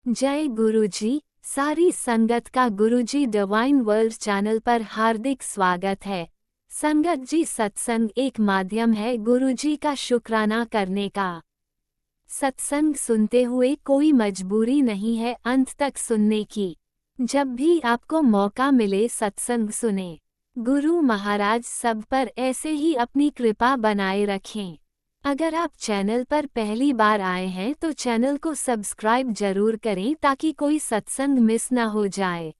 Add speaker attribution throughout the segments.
Speaker 1: जय गुरुजी। सारी संगत का गुरुजी डिवाइन वर्ल्ड चैनल पर हार्दिक स्वागत है। संगत जी, सत्संग एक माध्यम है गुरुजी का शुक्राना करने का। सत्संग सुनते हुए कोई मजबूरी नहीं है अंत तक सुनने की। जब भी आपको मौका मिले सत्संग सुने। गुरु महाराज सब पर ऐसे ही अपनी कृपा बनाए रखें। अगर आप चैनल पर पहली बार आए हैं तो चैनल को सब्सक्राइब जरूर करें ताकि कोई सत्संग मिस न हो जाए।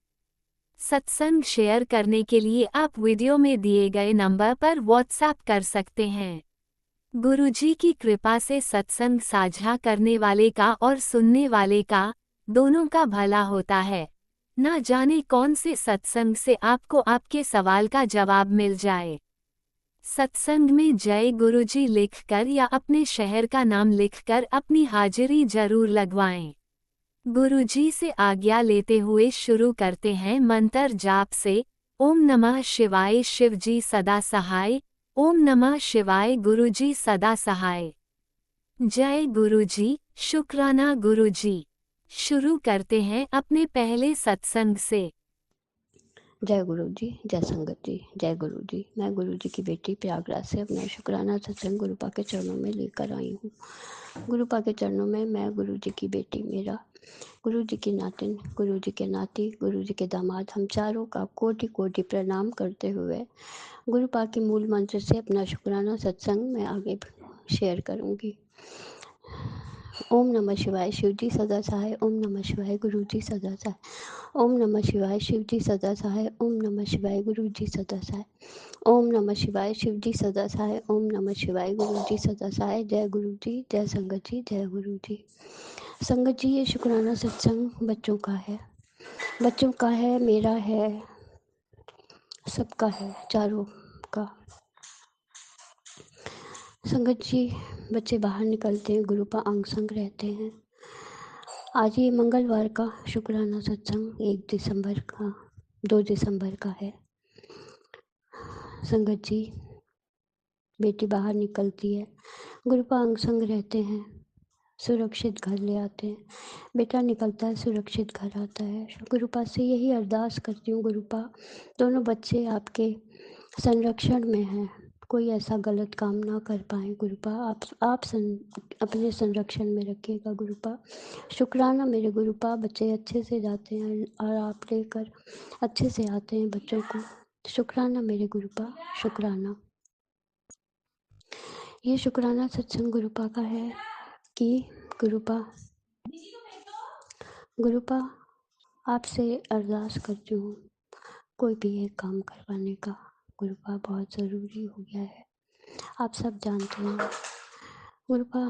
Speaker 1: सत्संग शेयर करने के लिए आप वीडियो में दिए गए नंबर पर व्हाट्सएप कर सकते हैं। गुरुजी की कृपा से सत्संग साझा करने वाले का और सुनने वाले का दोनों का भला होता है। ना जाने कौन से सत्संग से आपको आपके सवाल का जवाब मिल जाए। सत्संग में जय गुरुजी लिखकर या अपने शहर का नाम लिखकर अपनी हाजिरी जरूर लगवाएं। गुरुजी से आज्ञा लेते हुए शुरू करते हैं मंत्र जाप से। ओम नमः शिवाय शिवजी सदा सहाय। ओम नमः शिवाय गुरुजी सदा सहाय। जय गुरुजी, शुक्राना गुरुजी। शुरू करते हैं अपने पहले सत्संग से।
Speaker 2: जय गुरु जी, जय संगत जी, जय गुरु जी। मैं गुरु जी की बेटी प्रयागराज से अपना शुक्राना सत्संग गुरुपा के चरणों में लेकर आई हूँ। गुरुपा के चरणों में मैं गुरु जी की बेटी, मेरा गुरु जी की नातिन, गुरु जी के नाती, गुरु जी के दामाद, हम चारों का कोटि कोटि प्रणाम करते हुए गुरुपा के मूल मंत्र से अपना शुक्राना सत्संग मैं आगे शेयर करूँगी। ओम नमः शिवाय शिव जी सदा सहाय। ओम नमः शिवाय गुरु जी सदा सहाय। ओम नमः शिवाय शिव जी सदा सहाय। ओम नमः शिवाय गुरु जी सदा सहाय। ओम नमः शिवाय शिव जी सदा सहाय। ओम नमः शिवाय गुरु जी सदा सहाय। जय गुरु जी, जय संगत जी, जय गुरु जी। संगत जी, ये शुक्राना सत्संग बच्चों का है, बच्चों का है, मेरा है, सबका है, चारों का। संगत जी, बच्चे बाहर निकलते हैं, गुरुपा अंग संग रहते हैं। आज ये मंगलवार का शुक्राना सत्संग 2 दिसंबर का है। संगत जी, बेटी बाहर निकलती है, गुरुपा अंग संग रहते हैं, सुरक्षित घर ले आते हैं। बेटा निकलता है, सुरक्षित घर आता है। गुरुपा से यही अरदास करती हूँ, गुरुपा दोनों बच्चे आपके संरक्षण में हैं, कोई ऐसा गलत काम ना कर पाए। गुरुपा आप अपने संरक्षण में रखिएगा। गुरुपा शुक्राना मेरे गुरुपा, बच्चे अच्छे से जाते हैं और आप लेकर अच्छे से आते हैं बच्चों को। शुक्राना मेरे गुरुपा, शुक्राना। ये शुक्राना सत्संग गुरुपा का है कि गुरुपा आपसे अरदास करती हूँ, कोई भी एक काम करवाने का गुरुपा बहुत ज़रूरी हो गया है। आप सब जानते हैं गुरुपा,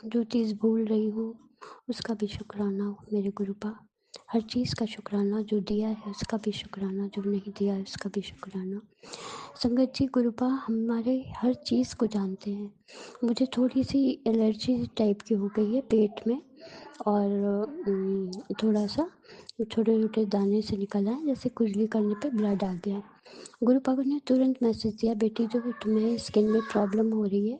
Speaker 2: जो चीज़ भूल रही हूँ उसका भी शुक्राना मेरे गुरुपा। हर चीज़ का शुक्राना, जो दिया है उसका भी शुक्राना, जो नहीं दिया है उसका भी शुक्राना। संगत जी, गुरुपा हमारे हर चीज़ को जानते हैं। मुझे थोड़ी सी एलर्जी टाइप की हो गई है पेट में, और थोड़ा सा छोटे छोटे दाने से निकल आए, जैसे खुजली करने पे ब्लड आ गया। गुरु पापा ने तुरंत मैसेज दिया, बेटी जो तुम्हें स्किन में प्रॉब्लम हो रही है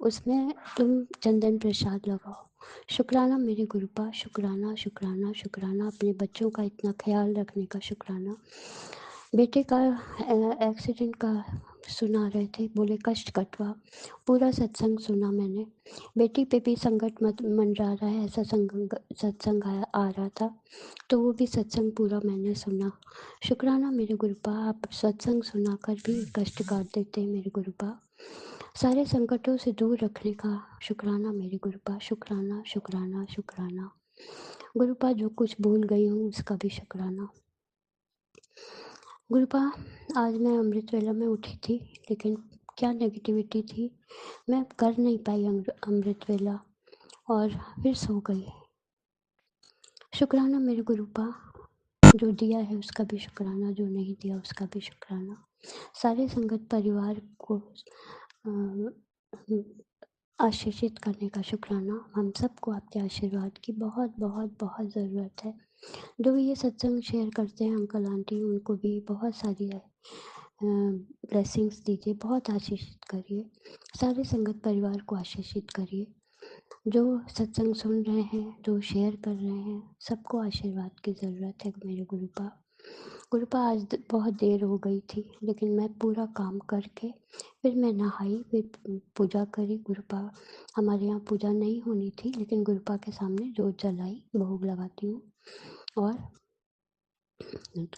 Speaker 2: उसमें तुम चंदन प्रसाद लगाओ। शुक्राना मेरे गुरुपा, शुक्राना शुक्राना शुक्राना। अपने बच्चों का इतना ख्याल रखने का शुक्राना। बेटे का एक्सीडेंट का सुना रहे थे, बोले कष्ट कटवा। पूरा सत्संग सुना मैंने। बेटी पे भी संकट मत मंडरा रहा है, ऐसा सत्संग आ रहा था, तो वो भी सत्संग पूरा मैंने सुना। शुक्राना मेरे गुरुपा, आप सत्संग सुनाकर भी कष्ट काट देते हैं मेरे गुरुपा। सारे संकटों से दूर रखने का शुक्राना मेरे गुरुपा, शुक्राना शुक्राना शुक्राना। गुरुपा जो कुछ भूल गई हूँ उसका भी शुक्राना। गुरुपा, आज मैं अमृत वेला में उठी थी, लेकिन क्या नेगेटिविटी थी, मैं कर नहीं पाई अमृत वेला और फिर सो गई। शुक्राना मेरे गुरुपा, जो दिया है उसका भी शुक्राना, जो नहीं दिया उसका भी शुक्राना। सारे संगत परिवार को आशीषित करने का शुक्राना। हम सबको आपके आशीर्वाद की बहुत बहुत बहुत ज़रूरत है। जो ये सत्संग शेयर करते हैं अंकल आंटी, उनको भी बहुत सारी ब्लेसिंग्स दीजिए, बहुत आशीषित करिए। सारे संगत परिवार को आशीषित करिए। जो सत्संग सुन रहे हैं, जो शेयर कर रहे हैं, सबको आशीर्वाद की ज़रूरत है मेरे गुरुपा। गुरुपा आज बहुत देर हो गई थी, लेकिन मैं पूरा काम करके फिर मैं नहाई, फिर पूजा करी। गुरुपा हमारे यहाँ पूजा नहीं होनी थी, लेकिन गुरुपा के सामने जोत जलाई, भोग लगाती हूँ। और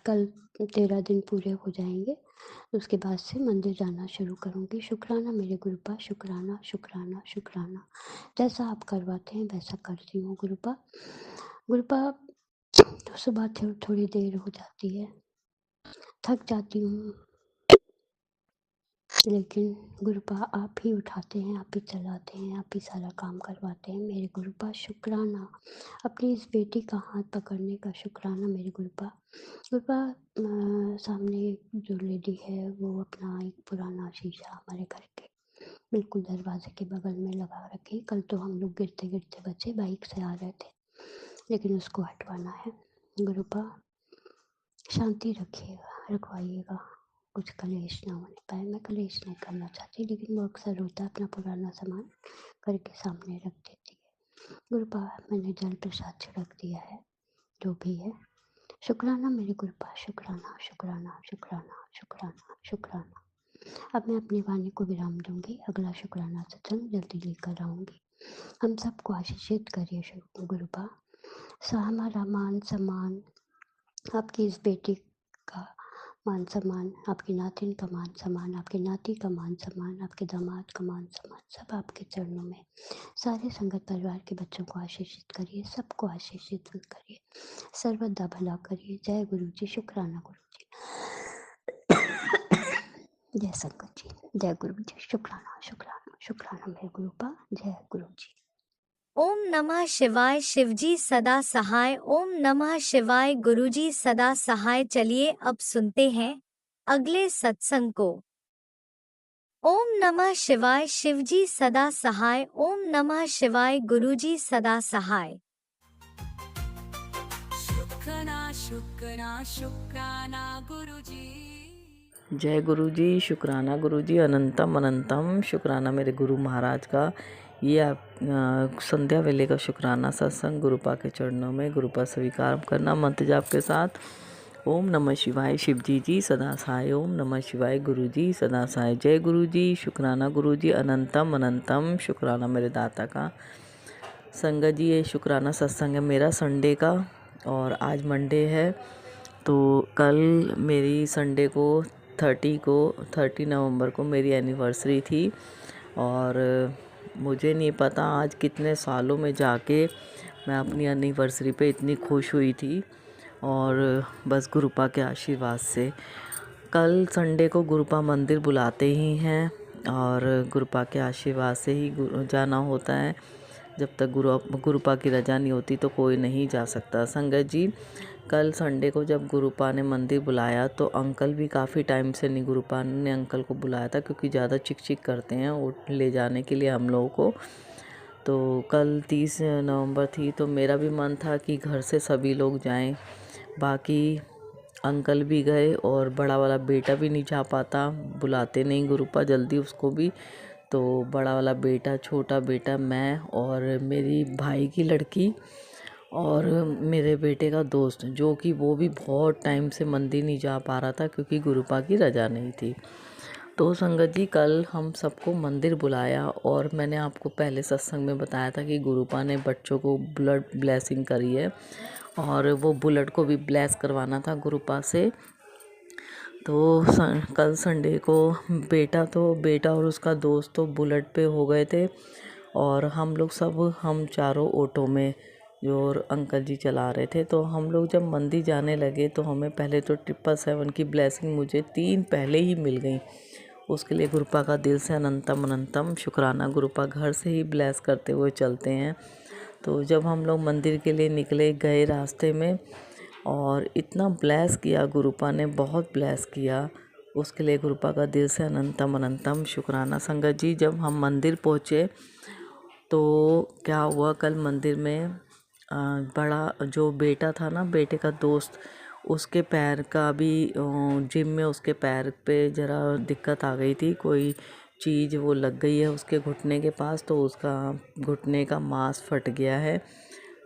Speaker 2: कल 13 दिन पूरे हो जाएंगे, उसके बाद से मंदिर जाना शुरू करूँगी। शुक्राना मेरे गुरुपा, शुक्राना शुक्राना शुक्राना। जैसा आप करवाते हैं वैसा करती हूँ गुरुपा। गुरुपा सुबह थोड़ी देर हो जाती है, थक जाती हूँ, लेकिन गुरुपा आप ही उठाते हैं, आप ही चलाते हैं, आप ही सारा काम करवाते हैं मेरे गुरुपा। शुक्राना अपनी इस बेटी का हाथ पकड़ने का, शुक्राना मेरे गुरुपा। गुरुपा सामने जो लेडी है वो अपना एक पुराना शीशा हमारे घर के बिल्कुल दरवाजे के बगल में लगा रखी। कल तो हम लोग गिरते गिरते बचे, बाइक से आ रहे थे, लेकिन उसको हटवाना है। गुरुपा शांति रखिएगा, रखवाइएगा, कुछ कलेश ना होने पाए। मैं कलेश नहीं करना चाहती, लेकिन वो अक्सर होता है, अपना पुराना सामान करके सामने रख देती है। गुरुपा मैंने जल प्रसाद छिड़क दिया है, जो भी है। शुक्राना मेरे गुरुपा, शुक्राना शुक्राना शुक्राना शुक्राना शुक्राना। अब मैं अपनी वाणी को विराम दूंगी, अगला शुक्राना सत्संग जल्दी लेकर आऊँगी। हम सबको आशीषित करिए गुरुपा। हमारा मान सम्मान, आपकी इस बेटी का मान सम्मान, आपकी नातिन का मान सम्मान, आपके नाती का मान सम्मान, आपके दामाद का मान सम्मान, सब आपके चरणों में। सारे संगत परिवार के बच्चों को आशीषित करिए, सबको आशीषित करिए, सर्वदा भला करिए। जय गुरु जी, शुक्राना गुरु जी। जय संगत जी, जय गुरु जी, शुक्राना शुक्राना शुक्राना मेरे गुरुपा। जय गुरु जी।
Speaker 1: ओम नमः शिवाय। शिवजी सदा सहाय। ओम नमः शिवाय। गुरुजी सदा सहाय। चलिए अब सुनते हैं अगले सत्संग को। ओम नमः शिवाय। शिवजी सदा सहाय। ओम नमः शिवाय। गुरुजी सदा सहाय।
Speaker 3: शुक्राना शुक्राना शुक्राना गुरुजी।
Speaker 4: जय गुरु जी, शुक्राना गुरु जी, अनंतम अनंतम शुक्राना मेरे गुरु महाराज का। ये आप संध्या वेले का शुक्राना सत्संग गुरुपा के चरणों में गुरुपा स्वीकार करना मंत्र जाप के साथ। ओम नमः शिवाय। शिवजी जी सदा सहाय। ओम नमः शिवाय। गुरु जी सदा सहाय। जय गुरु जी, शुक्राना गुरु जी, अनंतम अनंतम शुक्राना मेरे दाता का। संगत जी, ये शुक्राना सत्संग है मेरा संडे का, और आज मंडे है। तो कल मेरी संडे को 30 नवंबर को मेरी एनिवर्सरी थी, और मुझे नहीं पता आज कितने सालों में जाके मैं अपनी एनिवर्सरी पे इतनी खुश हुई थी, और बस गुरुपा के आशीर्वाद से। कल संडे को गुरुपा मंदिर बुलाते ही हैं, और गुरुपा के आशीर्वाद से ही जाना होता है। जब तक गुरुपा की रजा नहीं होती तो कोई नहीं जा सकता। संगत जी, कल संडे को जब गुरुपा ने मंदिर बुलाया तो अंकल भी काफ़ी टाइम से नहीं, गुरुपा ने अंकल को बुलाया था, क्योंकि ज़्यादा चिक चिक करते हैं उठ ले जाने के लिए हम लोगों को। तो कल 30 नवंबर थी, तो मेरा भी मन था कि घर से सभी लोग जाएं। बाकी अंकल भी गए, और बड़ा वाला बेटा भी नहीं जा पाता, बुलाते नहीं गुरुपा जल्दी उसको भी। तो बड़ा वाला बेटा, छोटा बेटा, मैं और मेरी भाई की लड़की और मेरे बेटे का दोस्त, जो कि वो भी बहुत टाइम से मंदिर नहीं जा पा रहा था क्योंकि गुरुपा की रजा नहीं थी। तो संगत जी, कल हम सबको मंदिर बुलाया, और मैंने आपको पहले सत्संग में बताया था कि गुरुपा ने बच्चों को ब्लड ब्लेसिंग करी है, और वो बुलेट को भी ब्लेस करवाना था गुरुपा से। तो कल संडे को बेटा और उसका दोस्त तो बुलेट पे हो गए थे, और हम चारों ऑटो में, जो अंकल जी चला रहे थे। तो हम लोग जब मंदिर जाने लगे तो हमें पहले तो 777 की ब्लेसिंग मुझे 3 पहले ही मिल गई। उसके लिए गुरुपा का दिल से अनंतम अनंतम शुक्राना। गुरुपा घर से ही ब्लेस करते हुए चलते हैं। तो जब हम लोग मंदिर के लिए निकले, गए रास्ते में, और इतना ब्लेस किया गुरुपा ने, बहुत ब्लेस किया। उसके लिए गुरुपा का दिल से अनंतम अनंतम शुक्राना। संगत जी, जब हम मंदिर पहुँचे तो क्या हुआ, कल मंदिर में बड़ा जो बेटा था ना, बेटे का दोस्त, उसके पैर का भी जिम में उसके पैर पे ज़रा दिक्कत आ गई थी, कोई चीज़ वो लग गई है उसके घुटने के पास, तो उसका घुटने का मांस फट गया है।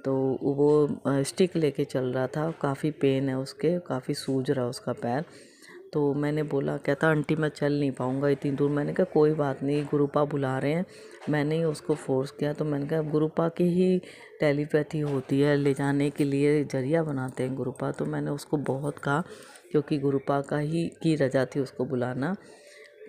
Speaker 4: तो वो स्टिक लेके चल रहा था, काफ़ी पेन है उसके, काफ़ी सूज रहा उसका पैर। तो मैंने बोला, कहता आंटी मैं चल नहीं पाऊँगा इतनी दूर। मैंने कहा कोई बात नहीं, गुरुपा बुला रहे हैं। मैंने ही उसको फोर्स किया, तो मैंने कहा गुरुपा की ही टेलीपैथी होती है, ले जाने के लिए जरिया बनाते हैं गुरुपा। तो मैंने उसको बहुत कहा, क्योंकि गुरुपा का ही की रजा थी उसको बुलाना।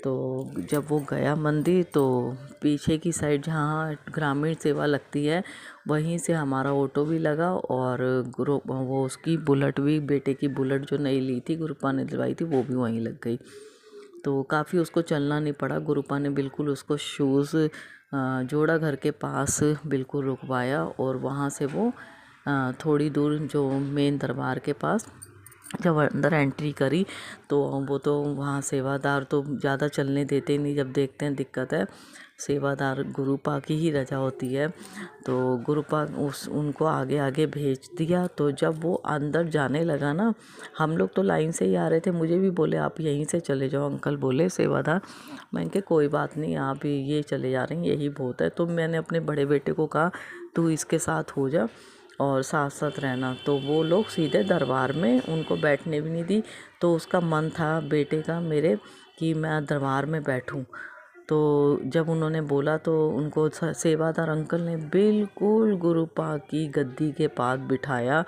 Speaker 4: तो जब वो गया मंदिर, तो पीछे की साइड जहाँ ग्रामीण सेवा लगती है वहीं से हमारा ऑटो भी लगा, और वो उसकी बुलेट भी, बेटे की बुलेट जो नई ली थी गुरुपा ने दिलवाई थी, वो भी वहीं लग गई। तो काफ़ी उसको चलना नहीं पड़ा। गुरुपा ने बिल्कुल उसको शूज़ जोड़ा घर के पास बिल्कुल रुकवाया, और वहाँ से वो थोड़ी दूर जो मेन दरबार के पास जब अंदर एंट्री करी, तो वो तो वहाँ सेवादार तो ज़्यादा चलने देते ही नहीं, जब देखते हैं दिक्कत है। सेवादार गुरुपा की ही रजा होती है, तो गुरुपा उनको आगे आगे भेज दिया। तो जब वो अंदर जाने लगा ना, हम लोग तो लाइन से ही आ रहे थे, मुझे भी बोले आप यहीं से चले जाओ अंकल, बोले सेवादार। मैंने कहा कोई बात नहीं, आप ये चले जा रहे हैं यही बहुत है। तो मैंने अपने बड़े बेटे को कहा तू इसके साथ हो जा और साथ साथ रहना। तो वो लोग सीधे दरबार में, उनको बैठने भी नहीं दी। तो उसका मन था बेटे का मेरे कि मैं दरबार में बैठूं। तो जब उन्होंने बोला, तो उनको सेवादार अंकल ने बिल्कुल गुरुपा की गद्दी के पास बिठाया।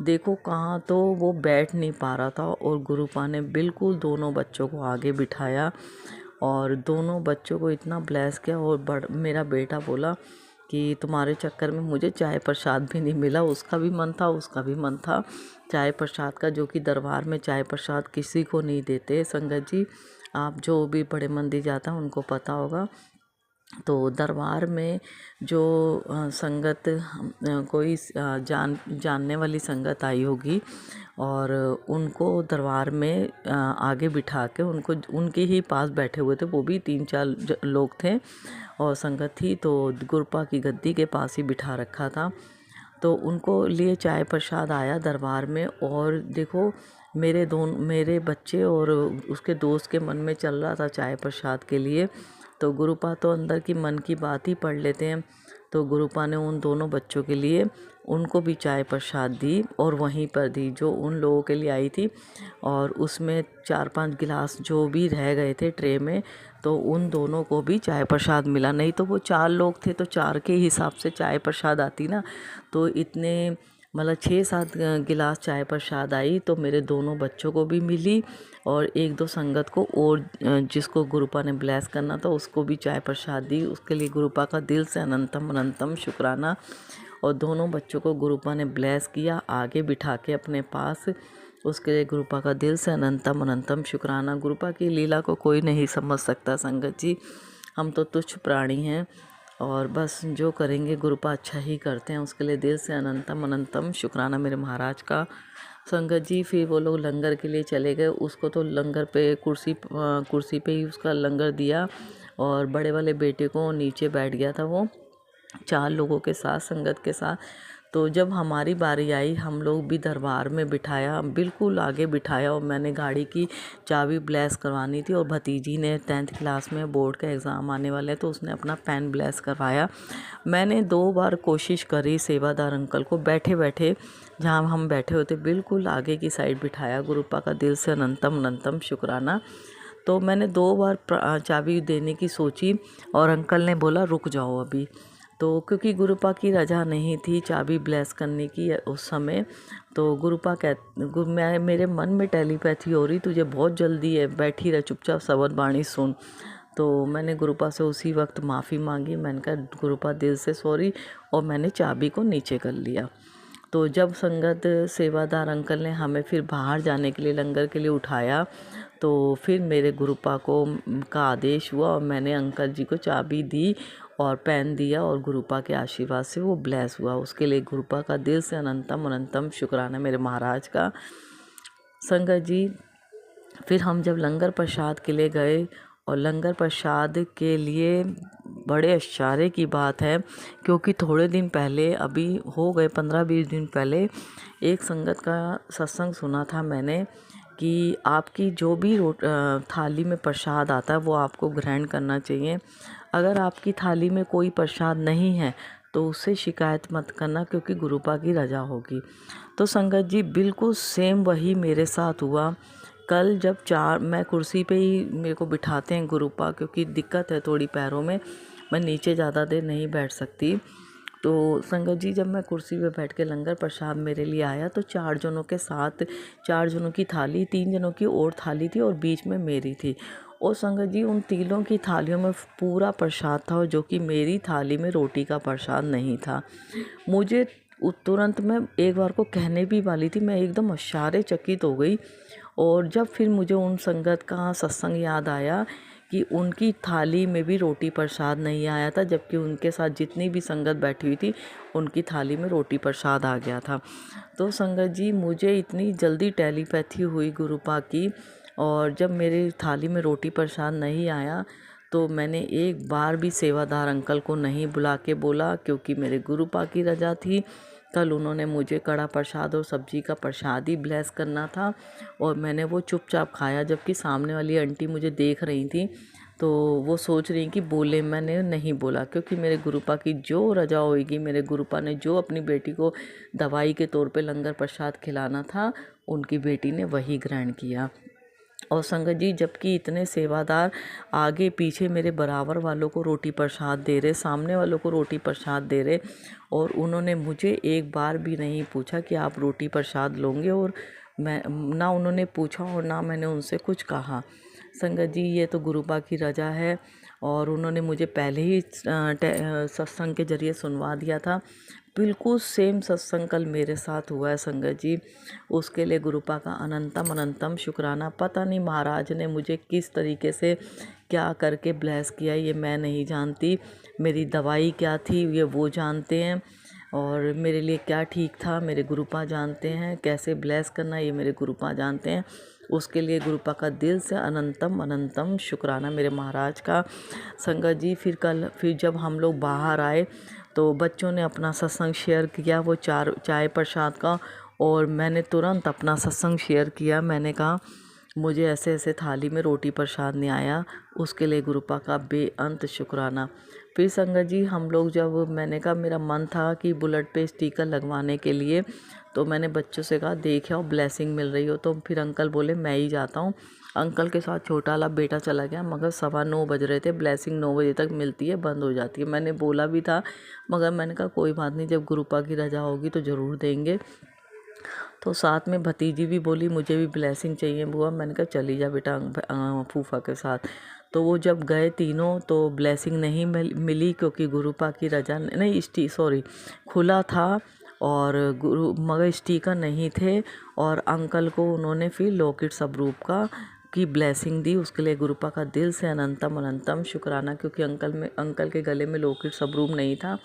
Speaker 4: देखो कहाँ तो वो बैठ नहीं पा रहा था, और गुरुपा ने बिल्कुल दोनों बच्चों को आगे बिठाया और दोनों बच्चों को इतना ब्लेस किया। और मेरा बेटा बोला कि तुम्हारे चक्कर में मुझे चाय प्रसाद भी नहीं मिला। उसका भी मन था, उसका भी मन था चाय प्रसाद का, जो कि दरबार में चाय प्रसाद किसी को नहीं देते। संगत जी, आप जो भी बड़े मंदिर जाता है उनको पता होगा। तो दरबार में जो संगत कोई जानने वाली संगत आई होगी, और उनको दरबार में आगे बिठा के उनको उनके ही पास बैठे हुए थे, वो भी 3-4 लोग थे और संगत थी। तो गुरुपा की गद्दी के पास ही बिठा रखा था। तो उनको लिए चाय प्रसाद आया दरबार में। और देखो मेरे बच्चे और उसके दोस्त के मन में चल रहा था चाय प्रसाद के लिए। तो गुरुपा तो अंदर की मन की बात ही पढ़ लेते हैं। तो गुरुपा ने उन दोनों बच्चों के लिए उनको भी चाय प्रसाद दी, और वहीं पर दी जो उन लोगों के लिए आई थी। और उसमें 4-5 गिलास जो भी रह गए थे ट्रे में, तो उन दोनों को भी चाय प्रसाद मिला। नहीं तो वो 4 लोग थे, तो 4 के हिसाब से चाय प्रसाद आती ना, तो इतने मतलब 6-7 गिलास चाय प्रसाद आई। तो मेरे दोनों बच्चों को भी मिली, और 1-2 संगत को, और जिसको गुरुपा ने ब्लेस करना था उसको भी चाय प्रसाद दी। उसके लिए गुरुपा का दिल से अनंतम अनंतम शुक्राना। और दोनों बच्चों को गुरुपा ने ब्लेस किया आगे बिठा के अपने पास। उसके लिए गुरुपा का दिल से अनंतम अनंतम शुक्राना। गुरुपा की लीला को कोई नहीं समझ सकता संगत जी, हम तो तुच्छ प्राणी हैं, और बस जो करेंगे गुरुपा अच्छा ही करते हैं। उसके लिए दिल से अनंतम अनंतम शुक्राना मेरे महाराज का। संगत जी, फिर वो लोग लंगर के लिए चले गए। उसको तो लंगर पे कुर्सी पे ही उसका लंगर दिया, और बड़े वाले बेटे को नीचे बैठ गया था वो 4 लोगों के साथ, संगत के साथ। तो जब हमारी बारी आई, हम लोग भी दरबार में बिठाया, बिल्कुल आगे बिठाया। और मैंने गाड़ी की चाबी ब्लेस करवानी थी, और भतीजी ने 10th क्लास में बोर्ड का एग्ज़ाम आने वाला है, तो उसने अपना पेन ब्लेस करवाया। मैंने 2 बार कोशिश करी सेवादार अंकल को बैठे बैठे, जहाँ हम बैठे होते बिल्कुल आगे की साइड बिठाया। गुरुपा का दिल से अनंतम अनंतम शुक्राना। तो मैंने 2 बार चाबी देने की सोची, और अंकल ने बोला रुक जाओ अभी। तो क्योंकि गुरुपा की रजा नहीं थी चाबी ब्लेस करने की उस समय, तो गुरुपा मेरे मन में टेलीपैथी हो रही, तुझे बहुत जल्दी है, बैठी रह चुपचाप शब्द बाणी सुन। तो मैंने गुरुपा से उसी वक्त माफ़ी मांगी। मैंने कहा गुरुपा दिल से सॉरी, और मैंने चाबी को नीचे कर लिया। तो जब संगत सेवादार अंकल ने हमें फिर बाहर जाने के लिए लंगर के लिए उठाया, तो फिर मेरे गुरुपा का आदेश हुआ, और मैंने अंकल जी को चाबी दी और पेन दिया, और गुरुपा के आशीर्वाद से वो ब्लेस हुआ। उसके लिए गुरुपा का दिल से अनंतम अनंतम शुक्राना मेरे महाराज का। संगत जी, फिर हम जब लंगर प्रसाद के लिए गए, और लंगर प्रसाद के लिए बड़े आश्चर्य की बात है, क्योंकि थोड़े दिन पहले, अभी हो गए 15-20 दिन पहले, एक संगत का सत्संग सुना था मैंने कि आपकी जो भी थाली में प्रसाद आता है वो आपको ग्रहण करना चाहिए। अगर आपकी थाली में कोई प्रसाद नहीं है तो उससे शिकायत मत करना, क्योंकि गुरुपा की रजा होगी। तो संगत जी बिल्कुल सेम वही मेरे साथ हुआ। कल जब मैं कुर्सी पे ही मेरे को बिठाते हैं गुरुपा, क्योंकि दिक्कत है थोड़ी पैरों में, मैं नीचे ज़्यादा देर नहीं बैठ सकती। तो संगत जी जब मैं कुर्सी पे बैठ के लंगर प्रसाद मेरे लिए आया तो 4 जनों के साथ 4 जनों की थाली, 3 जनों की और थाली थी और बीच में मेरी थी। और संगत जी उन तीनों की थालियों में पूरा प्रसाद था, और जो कि मेरी थाली में रोटी का प्रसाद नहीं था। मुझे तुरंत मैं एक बार को कहने भी वाली थी, मैं एकदम आश्चर्यचकित हो गई। और जब फिर मुझे उन संगत का सत्संग याद आया कि उनकी थाली में भी रोटी प्रसाद नहीं आया था, जबकि उनके साथ जितनी भी संगत बैठी हुई थी उनकी थाली में रोटी प्रसाद आ गया था। तो संगत जी मुझे इतनी जल्दी टेलीपैथी हुई गुरुपा की, और जब मेरी थाली में रोटी प्रसाद नहीं आया तो मैंने एक बार भी सेवादार अंकल को नहीं बुला के बोला, क्योंकि मेरे गुरुपा की रजा थी। कल उन्होंने मुझे कड़ा प्रसाद और सब्जी का प्रसाद ही ब्लेस करना था, और मैंने वो चुपचाप खाया, जबकि सामने वाली आंटी मुझे देख रही थी तो वो सोच रही कि बोले, मैंने नहीं बोला, क्योंकि मेरे गुरुपा की जो रजा होगी, मेरे गुरुपा ने जो अपनी बेटी को दवाई के तौर पे लंगर प्रसाद खिलाना था उनकी बेटी ने वही ग्रहण किया। और संगत जी जबकि इतने सेवादार आगे पीछे मेरे बराबर वालों को रोटी प्रसाद दे रहे, सामने वालों को रोटी प्रसाद दे रहे, और उन्होंने मुझे एक बार भी नहीं पूछा कि आप रोटी प्रसाद लोगे, और मैं ना उन्होंने पूछा और ना मैंने उनसे कुछ कहा। संगत जी ये तो गुरुपा की रजा है, और उन्होंने मुझे पहले ही सत्संग के जरिए सुनवा दिया था। बिल्कुल सेम सत्संग कल मेरे साथ हुआ है संगत जी। उसके लिए गुरुपा का अनंतम अनंतम शुक्राना। पता नहीं महाराज ने मुझे किस तरीके से क्या करके ब्लेस किया ये मैं नहीं जानती। मेरी दवाई क्या थी ये वो जानते हैं, और मेरे लिए क्या ठीक था मेरे गुरुपा जानते हैं, कैसे ब्लेस करना ये मेरे गुरुपा जानते हैं। उसके लिए गुरुपा का दिल से अनंतम अनंतम शुक्राना मेरे महाराज का। संगत जी फिर जब हम लोग बाहर आए तो बच्चों ने अपना सत्संग शेयर किया वो चाय प्रसाद का, और मैंने तुरंत अपना सत्संग शेयर किया। मैंने कहा मुझे ऐसे ऐसे थाली में रोटी प्रसाद नहीं आया, उसके लिए गुरुपा का बेअंत शुक्राना। फिर संगत जी हम लोग जब मैंने कहा मेरा मन था कि बुलेट पे स्टिकर लगवाने के लिए, तो मैंने बच्चों से कहा देखे आओ ब्लेसिंग मिल रही हो, तो फिर अंकल बोले मैं ही जाता हूँ। अंकल के साथ छोटा वाला बेटा चला गया, मगर 9:15 बज रहे थे, ब्लेसिंग 9 बजे तक मिलती है, बंद हो जाती है। मैंने बोला भी था, मगर मैंने कहा कोई बात नहीं, जब गुरुपा की रजा होगी तो ज़रूर देंगे। तो साथ में भतीजी भी बोली मुझे भी ब्लेसिंग चाहिए बुआ। मैंने कहा चली जा बेटा फूफा के साथ। तो वो जब गए तीनों तो ब्लेसिंग नहीं मिली, क्योंकि गुरुपा की रजा नहीं खुला था, और मगर स्टिकर नहीं थे, और अंकल को उन्होंने फिर लॉकेट स्वरूप की ब्लेसिंग दी। उसके लिए गुरुपा का दिल से अनंतम अनंतम शुक्राना, क्योंकि अंकल के गले में लॉकेट स्वरूप नहीं था,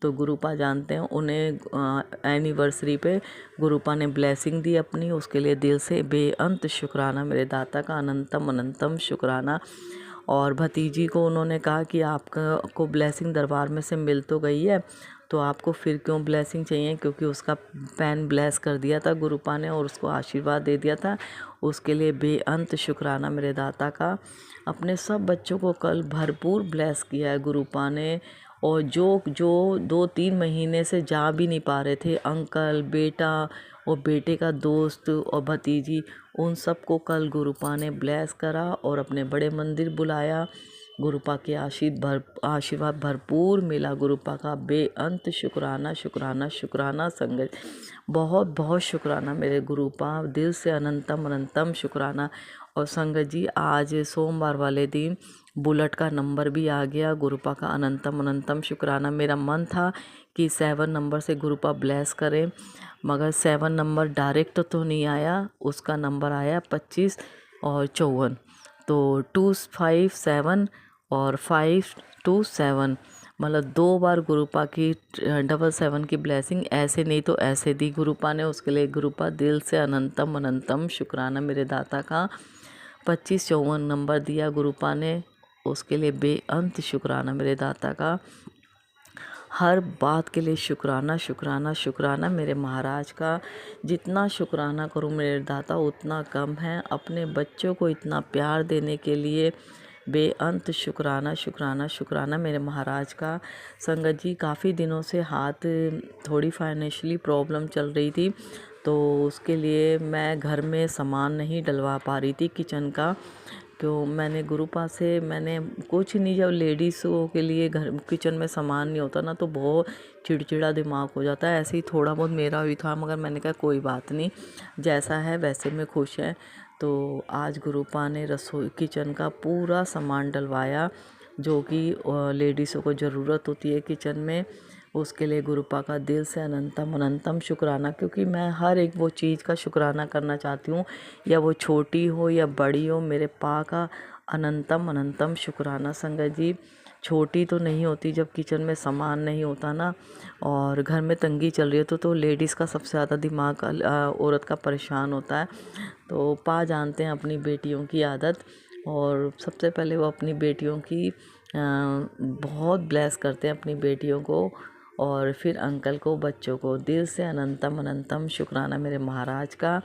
Speaker 4: तो गुरुपा जानते हैं उन्हें एनिवर्सरी पे गुरुपा ने ब्लेसिंग दी अपनी। उसके लिए दिल से बेअंत शुक्राना मेरे दाता का, अनंतम अनंतम शुक्राना। और भतीजी को उन्होंने कहा कि आपको ब्लेसिंग दरबार में से मिल तो गई है, तो आपको फिर क्यों ब्लेसिंग चाहिए, क्योंकि उसका पैन ब्लेस कर दिया था गुरुपा ने और उसको आशीर्वाद दे दिया था। उसके लिए बेअंत शुक्राना मेरे दाता का। अपने सब बच्चों को कल भरपूर ब्लेस किया है गुरुपा ने, और जो 2-3 महीने से जा भी नहीं पा रहे थे, अंकल, बेटा और बेटे का दोस्त और भतीजी, उन सबको कल गुरुपा ने ब्लेस करा और अपने बड़े मंदिर बुलाया। गुरुपा के आशीर्वाद भरपूर मिला। गुरुपा का बेअंत शुक्राना शुक्राना शुक्राना संगत, बहुत बहुत शुक्राना मेरे गुरुपा, दिल से अनंतम अनंतम शुक्राना। और संगत जी आज सोमवार वाले दिन बुलेट का नंबर भी आ गया। गुरुपा का अनंतम अनंतम शुक्राना। मेरा मन था कि 7 नंबर से गुरुपा ब्लेस करें, मगर 7 नंबर डायरेक्ट तो नहीं आया, उसका नंबर आया 25 और 54, तो 257 और 527, मतलब 2 बार गुरुपा की 777 की ब्लेसिंग ऐसे नहीं तो ऐसे दी गुरुपा ने। उसके लिए गुरुपा दिल से अनंतम अनंतम शुक्राना मेरे दाता का। 25-54 नंबर दिया गुरुपा ने, उसके लिए बेअंत शुक्राना मेरे दाता का। हर बात के लिए शुक्राना शुक्राना शुक्राना मेरे महाराज का। जितना शुक्राना करूँ मेरे दाता उतना कम है। अपने बच्चों को इतना प्यार देने के लिए बेअंत शुक्राना शुक्राना शुक्राना मेरे महाराज का। संगत जी, काफ़ी दिनों से हाथ थोड़ी फाइनेंशियली प्रॉब्लम चल रही थी, तो उसके लिए मैं घर में सामान नहीं डलवा पा रही थी किचन का। क्यों मैंने गुरुपा से मैंने कुछ नहीं, जब लेडीज़ों के लिए घर किचन में सामान नहीं होता ना तो बहुत चिड़चिड़ा दिमाग हो जाता है। ऐसे ही थोड़ा बहुत मेरा भी था, मगर मैंने कहा कोई बात नहीं, जैसा है वैसे में खुश है। तो आज गुरुपा ने रसोई किचन का पूरा सामान डलवाया जो कि लेडीज़ों को ज़रूरत होती है किचन में। उसके लिए गुरुपा का दिल से अनंतम अनंतम शुक्राना, क्योंकि मैं हर एक वो चीज़ का शुक्राना करना चाहती हूँ, या वो छोटी हो या बड़ी हो, मेरे पा का अनंतम अनंतम शुक्राना। संगत जी, छोटी तो नहीं होती जब किचन में सामान नहीं होता ना, और घर में तंगी चल रही है तो लेडीज़ का सबसे ज़्यादा दिमाग औरत का परेशान होता है। तो पा जानते हैं अपनी बेटियों की आदत, और सबसे पहले वो अपनी बेटियों की बहुत ब्लेस करते हैं अपनी बेटियों को, और फिर अंकल को, बच्चों को। दिल से अनंतम अनंतम शुक्राना मेरे महाराज का।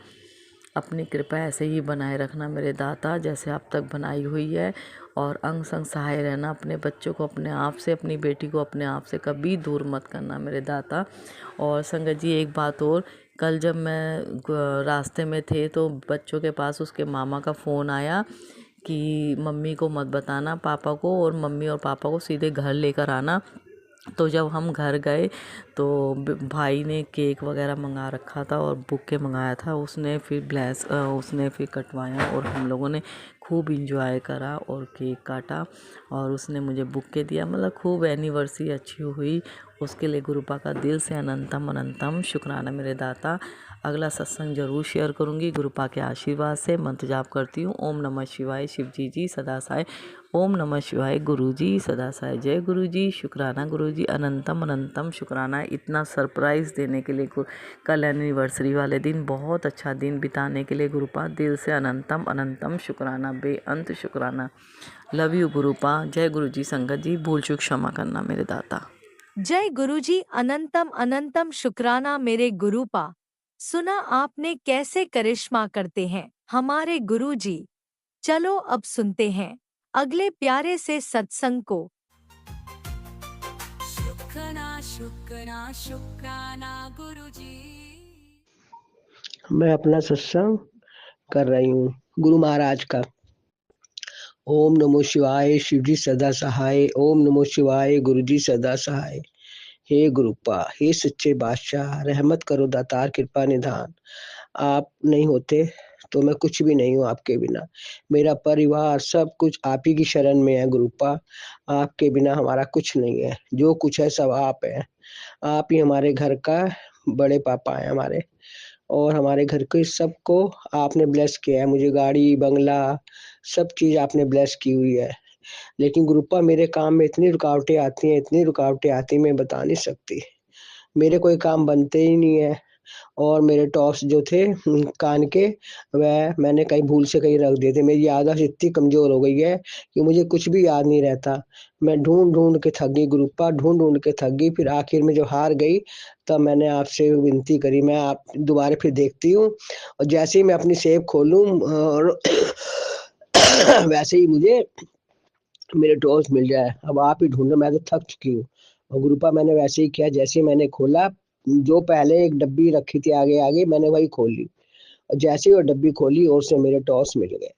Speaker 4: अपनी कृपा ऐसे ही बनाए रखना मेरे दाता, जैसे आप तक बनाई हुई है, और अंग संग सहाय रहना। अपने बच्चों को अपने आप से, अपनी बेटी को अपने आप से कभी दूर मत करना मेरे दाता। और संगत जी, एक बात और, कल जब मैं रास्ते में थे तो बच्चों के पास उसके मामा का फ़ोन आया कि मम्मी को मत बताना पापा को, और मम्मी और पापा को सीधे घर लेकर आना। तो जब हम घर गए तो भाई ने केक वगैरह मंगा रखा था और बुके मंगाया था, उसने फिर कटवाया, और हम लोगों ने खूब इंजॉय करा और केक काटा, और उसने मुझे बुके दिया। मतलब खूब एनिवर्सरी अच्छी हुई। उसके लिए गुरुपा का दिल से अनंतम अनंतम शुक्राना मेरे दाता। अगला सत्संग जरूर शेयर करूँगी। गुरुपा के आशीर्वाद से मंत्र जाप करती हूँ। ओम नमः शिवाय शिव जी सदा साय। ओम नमः शिवाय गुरु जी सदा साय। जय गुरु जी, शुक्राना गुरु जी, अनंतम अनंतम शुक्राना। इतना सरप्राइज़ देने के लिए, कल एनिवर्सरी वाले दिन बहुत अच्छा दिन बिताने के लिए गुरुपा, दिल से अनंतम अनंतम शुक्राना, बेअंत शुक्राना। Love you गुरुपा। जय गुरु जी। संगत जी, भूल चूक क्षमा करना मेरे दाता।
Speaker 5: जय गुरुजी, अनंतम अनंतम शुक्राना मेरे गुरुपा। सुना आपने कैसे करिश्मा करते हैं हमारे गुरुजी। चलो अब सुनते हैं अगले प्यारे से सत्संग को।
Speaker 3: शुक्राना शुक्राना शुक्राना गुरुजी।
Speaker 6: मैं अपना सत्संग कर रही हूँ गुरु महाराज का। ओम नमो शिवाय शिव जी सदा सहाय। ओम नमो शिवाय गुरु जी सदा सहाय। हे गुरुपा, हे सच्चे बादशाह, रहमत करो दातार, कृपा निधान। आप नहीं होते तो मैं कुछ भी नहीं हूँ आपके बिना। मेरा परिवार सब कुछ आप ही की शरण में है गुरुपा। आपके बिना हमारा कुछ नहीं है। जो कुछ है सब आप है। आप ही हमारे घर का बड़े पापा हैं हमारे, और हमारे घर के सबको आपने ब्लेस किया है। मुझे गाड़ी बंगला सब चीज़ आपने ब्लेस की हुई है। लेकिन गुरुपा, मेरे काम में इतनी रुकावटें आती हैं, इतनी रुकावटें आती हैं, मैं बता नहीं सकती। मेरे कोई काम बनते ही नहीं है। और मेरे टॉप्स जो थे कान के, वह मैंने कहीं भूल से कहीं रख दिए थे। मेरी याददाश्त इतनी कमज़ोर हो गई है कि मुझे कुछ भी याद नहीं रहता। मैं ढूँढ-ढूँढ के थक गई गुरुपा, ढूँढ-ढूँढ के थक गई। फिर आखिर में जब हार गई, तब मैंने आपसे विनती करी, मैं आप दोबारा फिर देखती हूँ, और जैसे ही मैं अपनी सेब खोलूँ और वैसे ही मुझे मेरे टॉप्स मिल जाए। अब आप ही ढूँढो, मैं तो थक चुकी हूँ। और गुरुपा, मैंने वैसे ही किया, जैसे ही मैंने खोला, जो पहले एक डब्बी रखी थी आगे-आगे, मैंने वही खोल ली, और जैसे ही वो डब्बी खोली और से मेरे टॉस मिल गए।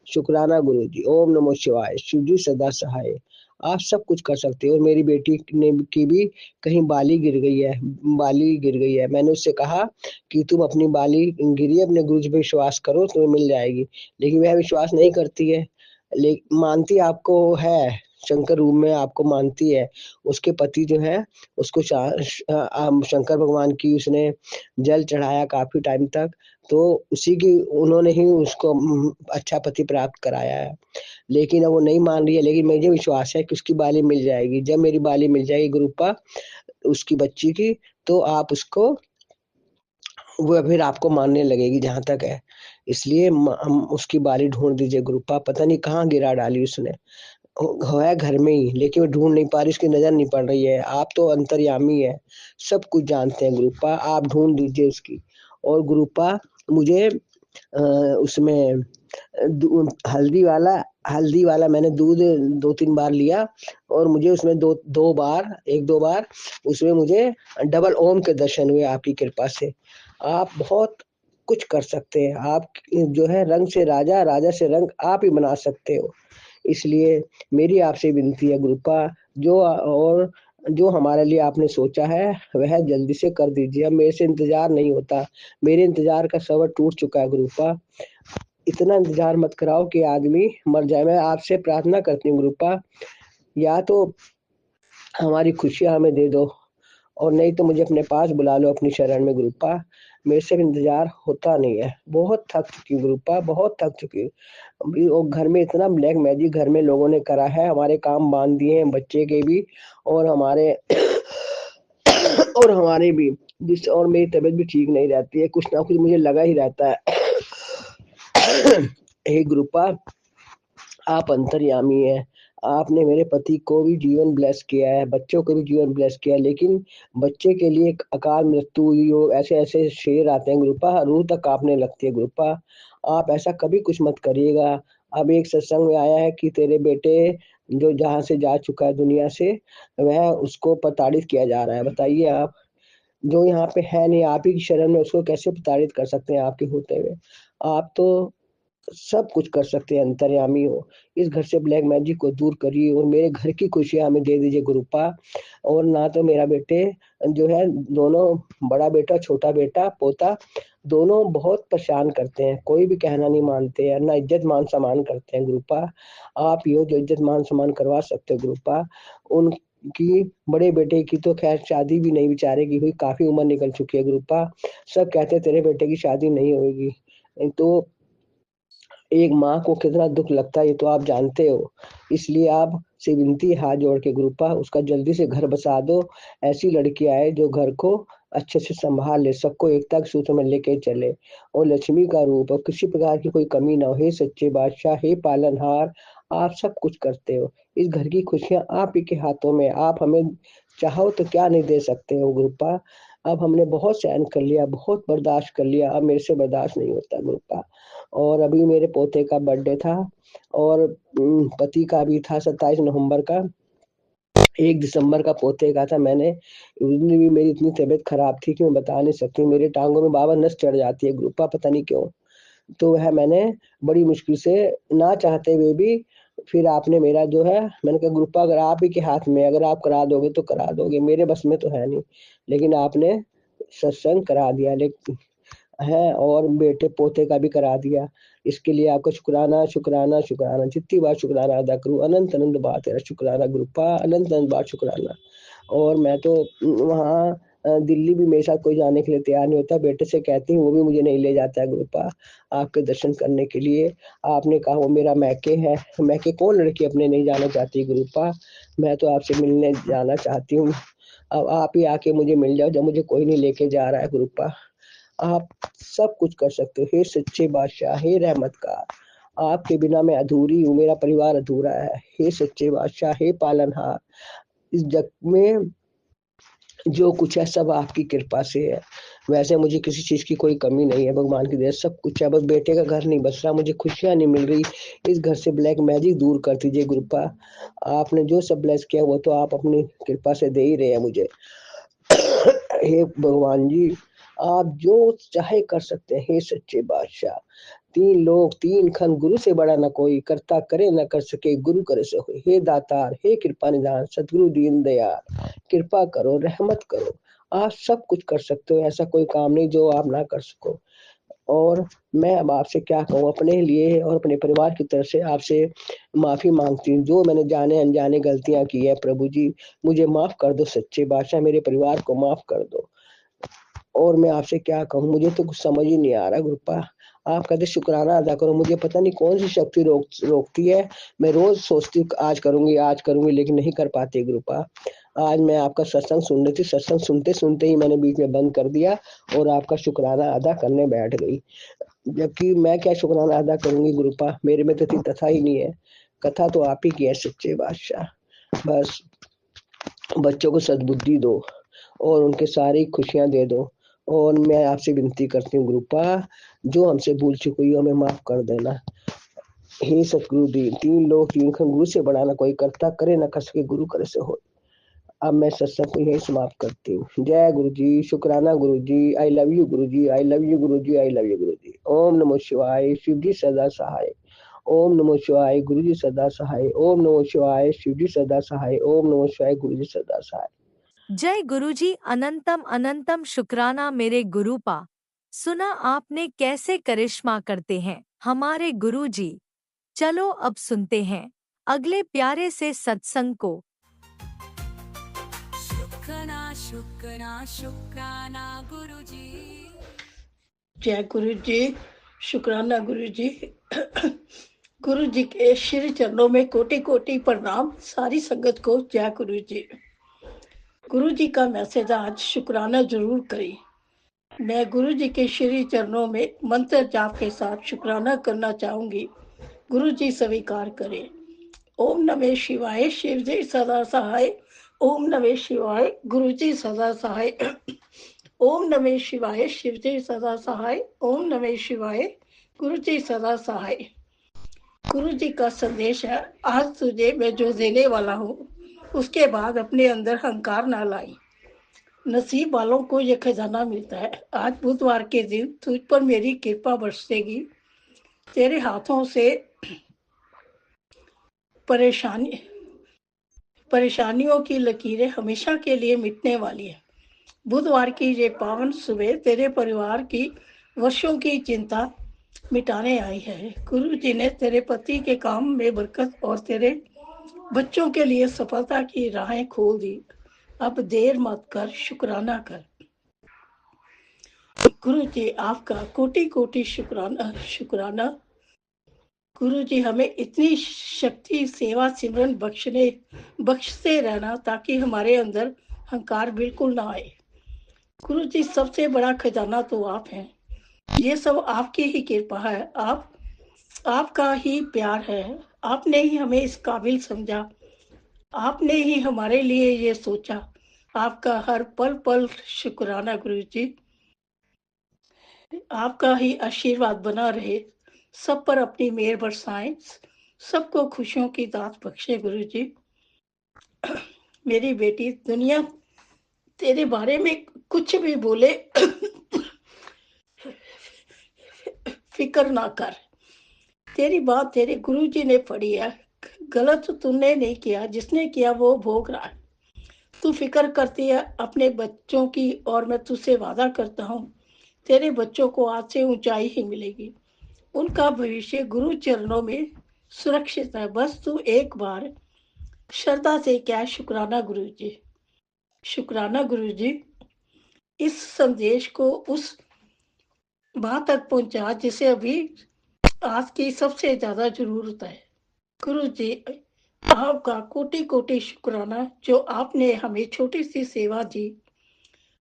Speaker 6: शुक्राना गुरुजी। ओम नमो शिवाय। शिव जी सदा सहाय। आप सब कुछ कर सकते हो। मेरी बेटी ने की भी कहीं बाली गिर गई है, बाली गिर गई है। मैंने उससे कहा कि तुम अपनी बाली गिरी है, अपने गुरु जी पे विश्वास करो, तुम्हें मिल जाएगी। लेकिन वह विश्वास नहीं करती है। मानती आपको है, शंकर रूप में आपको मानती है। उसके पति जो है, उसको शंकर भगवान की उसने जल चढ़ाया काफ़ी टाइम तक, तो उसी की उन्होंने ही उसको अच्छा पति प्राप्त कराया है। लेकिन अब वो नहीं मान रही है, लेकिन मुझे विश्वास है कि उसकी बाली मिल जाएगी। जब मेरी बाली मिल जाएगी गुरुपा, उसकी बच्ची की, तो आप उसको, वो फिर आपको मानने लगेगी जहाँ तक है। इसलिए हम उसकी बाली ढूँढ दीजिए गुरुपा। पता नहीं कहाँ गिरा डाली उसने। है घर में ही, लेकिन वो ढूँढ नहीं पा रही, उसकी नज़र नहीं पड़ रही है। आप तो अंतर्यामी हैं, सब कुछ जानते हैं गुरुपा, आप ढूँढ दीजिए उसकी। और गुरुपा मुझे उसमें हल्दी वाला मैंने दूध 2-3 बार लिया और मुझे उसमें 1-2 बार उसमें मुझे डबल ओम के दर्शन हुए आपकी कृपा से। आप बहुत कुछ कर सकते हैं। आप जो है रंग से राजा, राजा से रंग आप ही बना सकते हो। इसलिए मेरी आपसे विनती है गुरुपा, जो हमारे लिए आपने सोचा है वह जल्दी से कर दीजिए। अब मेरे से इंतज़ार नहीं होता। मेरे इंतज़ार का सबर टूट चुका है गुरुपा। इतना इंतज़ार मत कराओ कि आदमी मर जाए। मैं आपसे प्रार्थना करती हूँ गुरुपा, या तो हमारी खुशियाँ हमें दे दो और नहीं तो मुझे अपने पास बुला लो अपनी शरण में गुरुपा। मेरे से इंतज़ार होता नहीं है। बहुत थक चुकी हूँ गुरुपा, बहुत थक चुकी हूँ। अभी वो घर में इतना ब्लैक मैजिक घर में लोगों ने करा है, हमारे काम बाँध दिए हैं, बच्चे के भी और हमारे और हमारे भी, जिससे और मेरी तबीयत भी ठीक नहीं रहती है। कुछ ना कुछ मुझे लगा ही रहता है। हे गुरुपा, आप अंतर्यामी हैं। आपने मेरे पति को भी जीवन ब्लेस किया है, बच्चों को भी जीवन ब्लेस किया है, लेकिन बच्चे के लिए एक अकाल मृत्यु हुई हो, ऐसे-ऐसे शेर आते हैं गुरुपा, रूह तक काँपने लगती है गुरुपा। आप ऐसा कभी कुछ मत करिएगा। अब एक सत्संग में आया है कि तेरे बेटे जो जहाँ से जा चुका है दुनिया से, वह उसको प्रताड़ित किया जा रहा है। बताइए आप, जो यहाँ पे है नहीं, आप ही की शरण में उसको कैसे प्रताड़ित कर सकते हैं आपके होते हुए? आप तो सब कुछ कर सकते हैं, अंतर्यामी हो। इस घर से ब्लैक मैजिक को दूर करिए और मेरे घर की खुशियाँ हमें दे दीजिए गुरुपा। और ना तो मेरा बेटे जो है, दोनों बड़ा बेटा, छोटा बेटा, पोता, दोनों बहुत परेशान करते हैं। कोई भी कहना नहीं मानते हैं, ना इज़्ज़त मान-सम्मान करते हैं गुरुपा। आप ही हो जो इज़्ज़त मान-सम्मान करवा सकते हो गुरुपा। उनकी बड़े बेटे की तो ख़ैर शादी भी नहीं बेचारे की हुई, काफ़ी उम्र निकल चुकी है गुरुपा। सब कहते हैं तेरे बेटे की शादी नहीं होएगी। तो एक माँ को कितना दुःख लगता है ये तो आप जानते हो। इसलिए आपसे विनती है हाथ जोड़ के गुरुपा, उसका जल्दी से घर बसा दो। ऐसी लड़की आए जो घर को अच्छे से सँभाल ले, सबको एकता के सूत्र में लेके चले और लक्ष्मी का रूप और किसी प्रकार की कोई कमी ना हो। हे सच्चे बादशाह, हे पालनहार, आप सब कुछ करते हो। इस घर की खुशियाँ आप ही के हाथों में है। आप हमें चाहो तो क्या नहीं दे सकते हो गुरुपा। अब हमने बहुत सहन कर लिया, बहुत बर्दाश्त कर लिया, अब मेरे से बर्दाश्त नहीं होता गुरुपा। और अभी मेरे पोते का बर्थडे था और पति का भी था 27 नवंबर का। 1 दिसंबर का पोते का था। मैंने उस दिन भी मेरी इतनी तबीयत खराब थी कि मैं बता नहीं सकती। मेरे टाँगों में बार-बार नस चढ़ जाती है गुरुपा, पता नहीं क्यों? तो वह मैंने बड़ी मुश्किल से, ना चाहते हुए भी, फिर आपने मेरा जो है, मैंने कहा गुरुपा अगर आप ही के हाथ में है, अगर आप करा दोगे तो करा दोगे, मेरे बस में तो है नहीं। लेकिन आपने सत्संग करा दिया है और बेटे पोते का भी करा दिया। इसके लिए आपका शुक्राना, शुक्राना, शुक्राना। जितनी बार शुक्राना अदा करूँ, अनंत-अनंत बार तेरा शुक्राना गुरुपा, अनंत-अनंत बार शुक्राना। और मैं तो वहाँ दिल्ली भी मेरे साथ कोई जाने के लिए तैयार नहीं होता। बेटे से कहती हूँ, वो भी मुझे नहीं ले जाता है गुरुपा, आपके दर्शन करने के लिए। आपने कहा वो मेरा मैके है, मैके कौन लड़की अपने नहीं जाना चाहती गुरुपा। मैं तो आपसे मिलने जाना चाहती हूँ। अब आप ही आके मुझे मिल जाओ, जब मुझे कोई नहीं लेके जा रहा है गुरुपा। आप सब कुछ कर सकते हो। हे सच्चे बादशाह, हे रहमतगार, आपके बिना मैं अधूरी हूँ, मेरा परिवार अधूरा है। हे सच्चे बादशाह, हे पालनहार, इस जग में जो कुछ है सब आपकी कृपा से है। वैसे मुझे किसी चीज़ की कोई कमी नहीं है, भगवान की दया से सब कुछ है। बस बेटे का घर नहीं बस रहा, मुझे खुशियाँ नहीं मिल रही। इस घर से ब्लैक मैजिक दूर कर दीजिए गुरुपा। आपने जो सब ब्लेस किया वो तो आप अपनी कृपा से दे ही रहे हैं मुझे। हे भगवान जी, आप जो चाहे कर सकते हैं। हे सच्चे बादशाह, 3 लोक 3 खन, गुरु से बड़ा न कोई, करता करे न कर सके, गुरु करे सो होय। हे दातार, हे कृपा निधान, सद्गुरु दीन दयाल, कृपा करो, रहमत करो। आप सब कुछ कर सकते हो, ऐसा कोई काम नहीं जो आप ना कर सको। और मैं अब आपसे क्या कहूँ, अपने लिए और अपने परिवार की तरफ से आपसे माफ़ी माँगती हूँ। जो मैंने जाने-अनजाने गलतियाँ की है प्रभु जी, मुझे माफ़ कर दो सच्चे बादशाह, मेरे परिवार को माफ़ कर दो। और मैं आपसे क्या कहूँ, मुझे तो कुछ समझ ही नहीं आ रहा गुरुपा। आप कहते शुक्राना अदा करो, मुझे पता नहीं कौन-सी शक्ति रोकती है। मैं रोज़ सोचती हूँ आज करूँगी, लेकिन नहीं कर पाती गुरुपा। आज मैं आपका सत्संग सुन रही थी, सत्संग सुनते-सुनते ही मैंने बीच में बंद कर दिया और आपका शुक्राना अदा करने बैठ गई। जबकि मैं क्या शुक्राना अदा करूँगी गुरुपा, मेरे में तो इतनी तथा ही नहीं है। कथा तो आप ही की है सच्चे बादशाह। बस बच्चों को सद्बुद्धि दो और उनके सारी खुशियां दे दो। और मैं आपसे विनती करती हूँ गुरुपा, जो हमसे भूल चुकी हुई हमें माफ कर देना। हे सतगुरु दी, तीन लोग तीन खन गुरु से बढ़ाना, कोई करता करे ना कर सके, गुरु करे से हो। अब मैं सत्संग को यही समाप्त करती हूँ। जय गुरु जी, शुक्राना गुरु जी, I love you Guru ji, I love you Guru ji, I love you गुरु जी। ओम नमो शिवाय, शिव जी सदा सहाय। ओम नमो शिवाय, गुरु जी सदा सहाय। ओम नमो शिवाय, शिव जी सदा सहाय। ओम नमो शिवाय, गुरु जी सदा सहाय।
Speaker 5: जय गुरुजी, अनंतम अनंतम शुक्राना मेरे गुरुपा। सुना आपने कैसे करिश्मा करते हैं हमारे गुरुजी। चलो अब सुनते हैं अगले प्यारे से सत्संग को।
Speaker 3: शुक्राना शुक्राना शुक्राना गुरुजी।
Speaker 7: जय गुरु जी, शुक्राना गुरु जी। गुरु जी के श्री चरणों में कोटि कोटि प्रणाम। सारी संगत को जय गुरु जी। गुरु जी का मैसेज आज शुक्राना जरूर करें। मैं गुरु जी के श्री चरणों में मंत्र जाप के साथ शुक्राना करना चाहूंगी। गुरु जी स्वीकार करें। ओम नमः शिवाय, शिव जी सदा सहाय। ओम नमः शिवाय, गुरु जी सदा सहाय। ओम नमः शिवाय, शिव जी सदा सहाय। ओम नमः शिवाय, गुरु जी सदा सहाय। गुरु जी का संदेश है, आज तुझे मैं जो देने वाला हूँ उसके बाद अपने अंदर अहंकार ना लाई। नसीब वालों को ये खजाना मिलता है। आज बुधवार के दिन तुझ पर मेरी कृपा बरसेगी। तेरे हाथों से परेशानियों की लकीरें हमेशा के लिए मिटने वाली है। बुधवार की ये पावन सुबह तेरे परिवार की वर्षों की चिंता मिटाने आई है। गुरु जी ने तेरे पति के काम में बरकत और तेरे बच्चों के लिए सफलता की राहें खोल दी। अब देर मत कर, शुक्राना कर। गुरु जी आपका कोटि कोटि शुक्राना शुक्राना। गुरु जी हमें इतनी शक्ति सेवा सिमरन बख्शते रहना ताकि हमारे अंदर अहंकार बिल्कुल ना आए। गुरु जी सबसे बड़ा खजाना तो आप हैं। ये सब आपकी ही कृपा है। आपका ही प्यार है। आपने ही हमें इस काबिल समझा। आपने ही हमारे लिए ये सोचा। आपका हर पल पल शुक्राना गुरु जी। आपका ही आशीर्वाद बना रहे। सब पर अपनी मेहर बरसाएं। सबको खुशियों की दात बख्शे गुरु जी। मेरी बेटी दुनिया तेरे बारे में कुछ भी बोले फिक्र ना कर। तेरी बात तेरे गुरु जी ने पढ़ी है। गलत तूने नहीं किया, जिसने किया वो भोग रहा है। तू फिक्र करती है अपने बच्चों की और मैं तुझसे वादा करता हूँ तेरे बच्चों को आज से ऊंचाई ही मिलेगी। उनका भविष्य गुरु चरणों में सुरक्षित है। बस तू एक बार श्रद्धा से क्या शुक्राना गुरु जी। शुक्राना गुरु जी। इस संदेश को उस बात तक पहुंचा जिसे अभी आज की सबसे ज्यादा जरूरत है। गुरु जी आपका कोटि कोटि शुक्राना जो आपने हमें छोटी सी सेवा दी।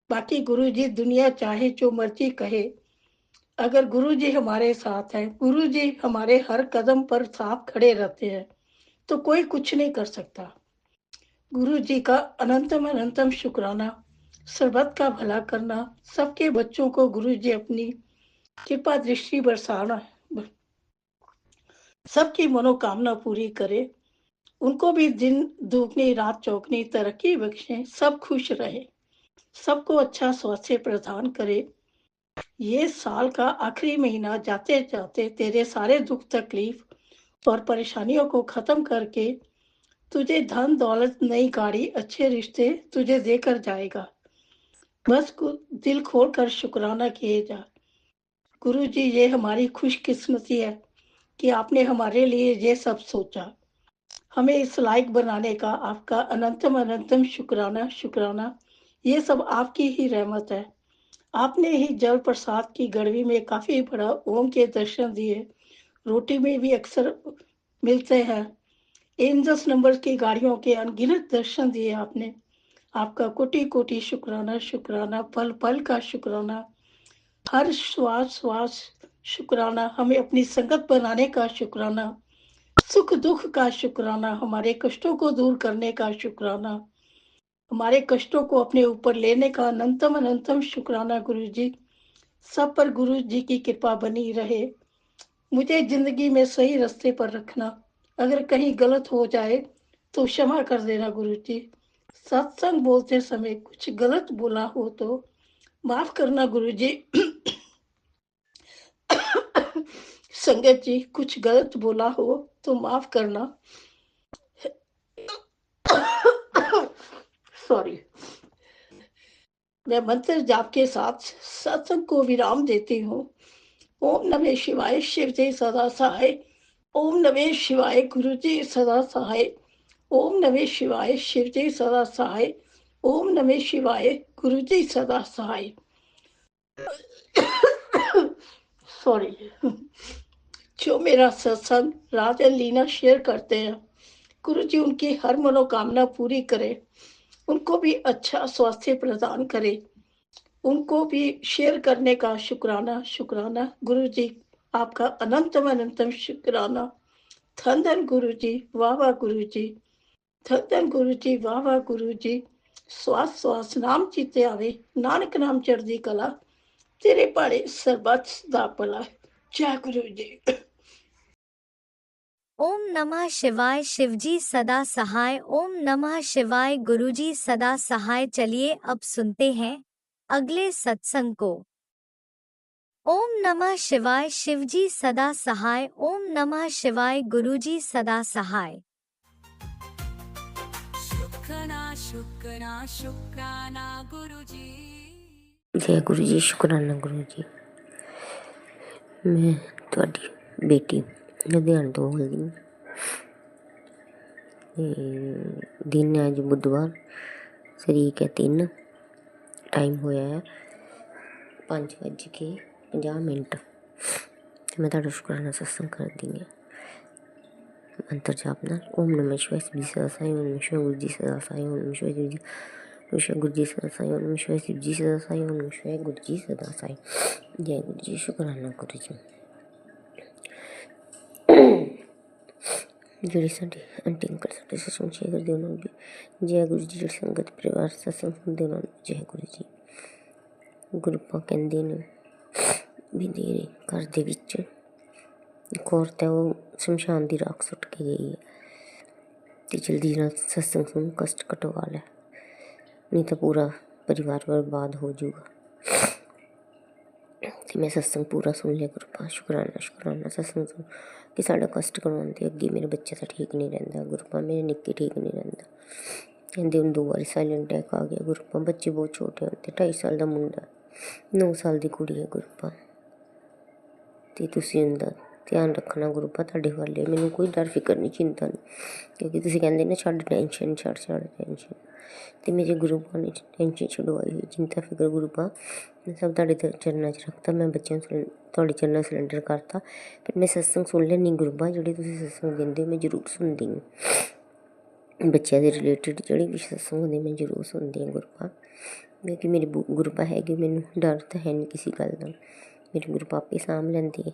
Speaker 7: बाकी गुरु जी दुनिया चाहे जो मर्जी कहे, अगर गुरु जी हमारे साथ हैं, गुरु जी हमारे हर कदम पर साथ खड़े रहते हैं तो कोई कुछ नहीं कर सकता। गुरु जी का अनंतम अनंतम शुक्राना। सर्वत का भला करना। सबके बच्चों को गुरु जी अपनी कृपा दृष्टि बरसाना, सबकी मनोकामना पूरी करे। उनको भी दिन दुगनी रात चौगनी तरक्की बख्शे। सब खुश रहे। सबको अच्छा स्वास्थ्य प्रदान करे। ये साल का आखिरी महीना जाते जाते तेरे सारे दुख तकलीफ और परेशानियों को खत्म करके तुझे धन दौलत नई गाड़ी अच्छे रिश्ते तुझे देकर जाएगा। बस दिल खोल कर शुक्राना किए जा। गुरु जी ये हमारी खुशकिस्मती है कि आपने हमारे लिए ये सब सोचा। हमें इस लायक बनाने का आपका अनंतम अनंतम शुक्राना शुक्राना। ये सब आपकी ही रहमत है। आपने ही जल प्रसाद की गड़वी में काफी बड़ा ओम के दर्शन दिए। रोटी में भी अक्सर मिलते हैं। इन 10 नंबर की गाड़ियों के अनगिनत दर्शन दिए आपने। आपका कोटि कोटि शुक्राना शुक्राना। पल पल का शुक्राना। हर श्वास श्वास शुक्राना। हमें अपनी संगत बनाने का शुक्राना। सुख दुख का शुक्राना, हमारे कष्टों को दूर करने का शुक्राना, हमारे कष्टों को अपने ऊपर लेने का अनंतम अनंतम शुक्राना गुरु जी। सब पर गुरु जी की कृपा बनी रहे। मुझे जिंदगी में सही रास्ते पर रखना। अगर कहीं गलत हो जाए तो क्षमा कर देना गुरु जी। सत्संग बोलते समय कुछ गलत बोला हो तो माफ करना गुरु जी। संगत जी कुछ गलत बोला हो तो माफ करना। सॉरी। मैं मंत्र जाप के साथ सत्संग को विराम देती हूँ। ओम नमः शिवाय, शिव जी सदा सहाय। ओम नमः शिवाय, गुरु जी सदा सहाय। ओम नमः शिवाय, शिव जी सदा सहाय। ओम नमः शिवाय, गुरु जी सदा सहाय। सॉरी। जो मेरा सत्संग राजा लीना शेयर करते हैं, गुरु जी उनकी हर मनोकामना पूरी करे, उनको भी अच्छा स्वास्थ्य प्रदान करे, उनको भी शेयर करने का शुक्राना शुक्राना गुरु जी। आपका अनंतम अनंतम शुक्राना। धन धन गुरु जी, वाह वाह गुरु जी। धन धन गुरु जी, वाह वाह गुरु जी। श्वास श्वास नाम चीते आवे, नानक नाम चढ़दी कला, तेरे पाड़े सरबत दा भला। जय गुरु जी।
Speaker 5: ओम नमः शिवाय, शिवजी सदा सहाय। ओम नमः शिवाय, गुरुजी सदा सहाय। चलिए अब सुनते हैं अगले सत्संग को। ओम नमः शिवाय, शिवजी सदा सहाय। ओम नमः शिवाय, गुरुजी सदा सहाय।
Speaker 3: शुक्राना शुक्राना शुक्राना गुरुजी।
Speaker 8: जय गुरु जी, शुकराना गुरु जी। मैं ਤੁਹਾਡੀ ਬੇਟੀ ਲੁਧਿਆਣੇ ਤੋਂ ਬੋਲਦੀ ਹਾਂ। ਦਿਨ ਹੈ ਅੱਜ ਬੁੱਧਵਾਰ, ਤਰੀਕ ਹੈ 3, ਟਾਈਮ ਹੋਇਆ ਹੈ 5:50 ਤੇ ਮੈਂ ਤੁਹਾਡਾ ਸ਼ੁਕਰਾਨਾ ਸਤਸੰਗ ਕਰਦੀ ਹਾਂ ਮੰਤਰ ਜਾਪ ਨਾਲ। ਓਮ ਨਮः शिवाय, शिव जी सदा साई। ओम नमः शिवाय, गुरु जी सदा साई। ओम नमः शिवाय, शिव जी, ओम शिवाय गुरु जी सदा साई। ओम नमः शिवाय, शिव जी सदा साई। ओम नमः शिवाय, गुरु जी सदा साई। जय गुरु जी, शुकराना गुरु जी। ਜਿਹੜੀ ਸਾਡੀ ਆਂਟੀ ਅੰਕਲ ਸਾਡੇ ਸਤਸੰਗ ਸ਼ੇਅਰ ਕਰਦੇ ਉਹਨਾਂ ਨੂੰ ਵੀ ਜੈ ਗੁਰੂ ਜੀ। ਜਿਹੜੀ ਸੰਗਤ ਪਰਿਵਾਰ ਸਤਸੰਗ ਸੁਣਦੇ ਉਹਨਾਂ ਨੂੰ ਜੈ ਗੁਰੂ ਜੀ। ਗੁਰੂ ਪਾ ਕਹਿੰਦੇ ਨੇ ਵੀ ਮੇਰੇ ਘਰ ਦੇ ਵਿੱਚ ਇੱਕ ਔਰਤ ਹੈ, ਉਹ ਸ਼ਮਸ਼ਾਨ ਦੀ ਰਾਖ ਸੁੱਟ ਕੇ ਗਈ ਹੈ ਅਤੇ ਜਲਦੀ ਨਾਲ ਸਤਸੰਗ ਸੁਣ, ਕਸ਼ਟ ਕਟਵਾ ਲੈ, ਨਹੀਂ ਤਾਂ ਪੂਰਾ ਪਰਿਵਾਰ ਬਰਬਾਦ ਹੋ ਜਾਊਗਾ। ਅਤੇ ਮੈਂ ਸਤਸੰਗ ਪੂਰਾ ਸੁਣ ਲਿਆ। ਗੁਰੂ ਪਾ ਸ਼ੁਕਰਾਨਾ ਸ਼ੁਕਰਾਨਾ ਸਤਸੰਗ ਸੁਣ ਕਿ ਸਾਡਾ ਕਸ਼ਟ ਕਰਵਾਉਂਦੇ। ਅੱਗੇ ਮੇਰੇ ਬੱਚਾ ਤਾਂ ਠੀਕ ਨਹੀਂ ਰਹਿੰਦਾ ਗੁਰੂ ਪਾ, ਮੇਰੇ ਨਿੱਕੇ ਠੀਕ ਨਹੀਂ ਰਹਿੰਦਾ। ਕਹਿੰਦੇ ਹੁਣ 2 ਵਾਰੀ ਸਾਇਲੈਂਟ ਅਟੈਕ ਆ ਗਿਆ ਗੁਰੂ ਪਾ। ਬੱਚੇ ਬਹੁਤ ਛੋਟੇ ਹੁੰਦੇ, 2.5 ਸਾਲ ਦਾ ਮੁੰਡਾ, 9 ਸਾਲ ਦੀ ਕੁੜੀ ਹੈ ਗੁਰੂ ਪਾ। ਅਤੇ ਤੁਸੀਂ ਉਹਦਾ ਧਿਆਨ ਰੱਖਣਾ ਗੁਰੂ ਪਾ, ਤੁਹਾਡੇ ਵੱਲ ਮੈਨੂੰ ਕੋਈ ਡਰ ਫਿਕਰ ਨਹੀਂ, ਚਿੰਤਾ ਨਹੀਂ, ਕਿਉਂਕਿ ਤੁਸੀਂ ਕਹਿੰਦੇ ਨਾ ਛੱਡ ਟੈਨਸ਼ਨ, ਛੱਡ ਟੈਨਸ਼ਨ। ਅਤੇ ਮੇਰੇ ਗੁਰੂ ਪਾ ਨੇ ਟੈਨਸ਼ਨ ਛੁਡਵਾਈ ਹੋਈ, ਚਿੰਤਾ ਫਿਕਰ ਗੁਰੂ ਪਾ ਮੈਂ ਸਭ ਤੁਹਾਡੇ ਚਰਨਾਂ 'ਚ ਰੱਖਤਾ। ਮੈਂ ਬੱਚਿਆਂ ਨੂੰ ਤੁਹਾਡੇ ਚਰਨਾਂ ਸਿਲੰਡਰ ਕਰਤਾ। ਪਰ ਮੈਂ ਸਤਸੰਗ ਸੁਣ ਲੈਂਦੀ ਗੁਰੂ ਪਾ, ਜਿਹੜੇ ਤੁਸੀਂ ਸਤਸੰਗ ਦਿੰਦੇ ਹੋ ਮੈਂ ਜ਼ਰੂਰ ਸੁਣਦੀ ਹਾਂ। ਬੱਚਿਆਂ ਦੇ ਰਿਲੇਟਿਡ ਜਿਹੜੇ ਵੀ ਸਤਸੰਗ ਹੁੰਦੇ ਮੈਂ ਜ਼ਰੂਰ ਸੁਣਦੀ ਹਾਂ ਗੁਰੂ ਪਾ, ਕਿਉਂਕਿ ਮੇਰੇ ਗੁਰੂ ਪਾ ਹੈਗੇ, ਮੈਨੂੰ ਡਰ ਤਾਂ ਹੈ ਨਹੀਂ ਕਿਸੇ ਗੱਲ ਦਾ। ਮੇਰੇ ਗੁਰੂ ਪਾ ਆਪੇ ਸਾਂਭ ਲੈਂਦੇ ਹੈ।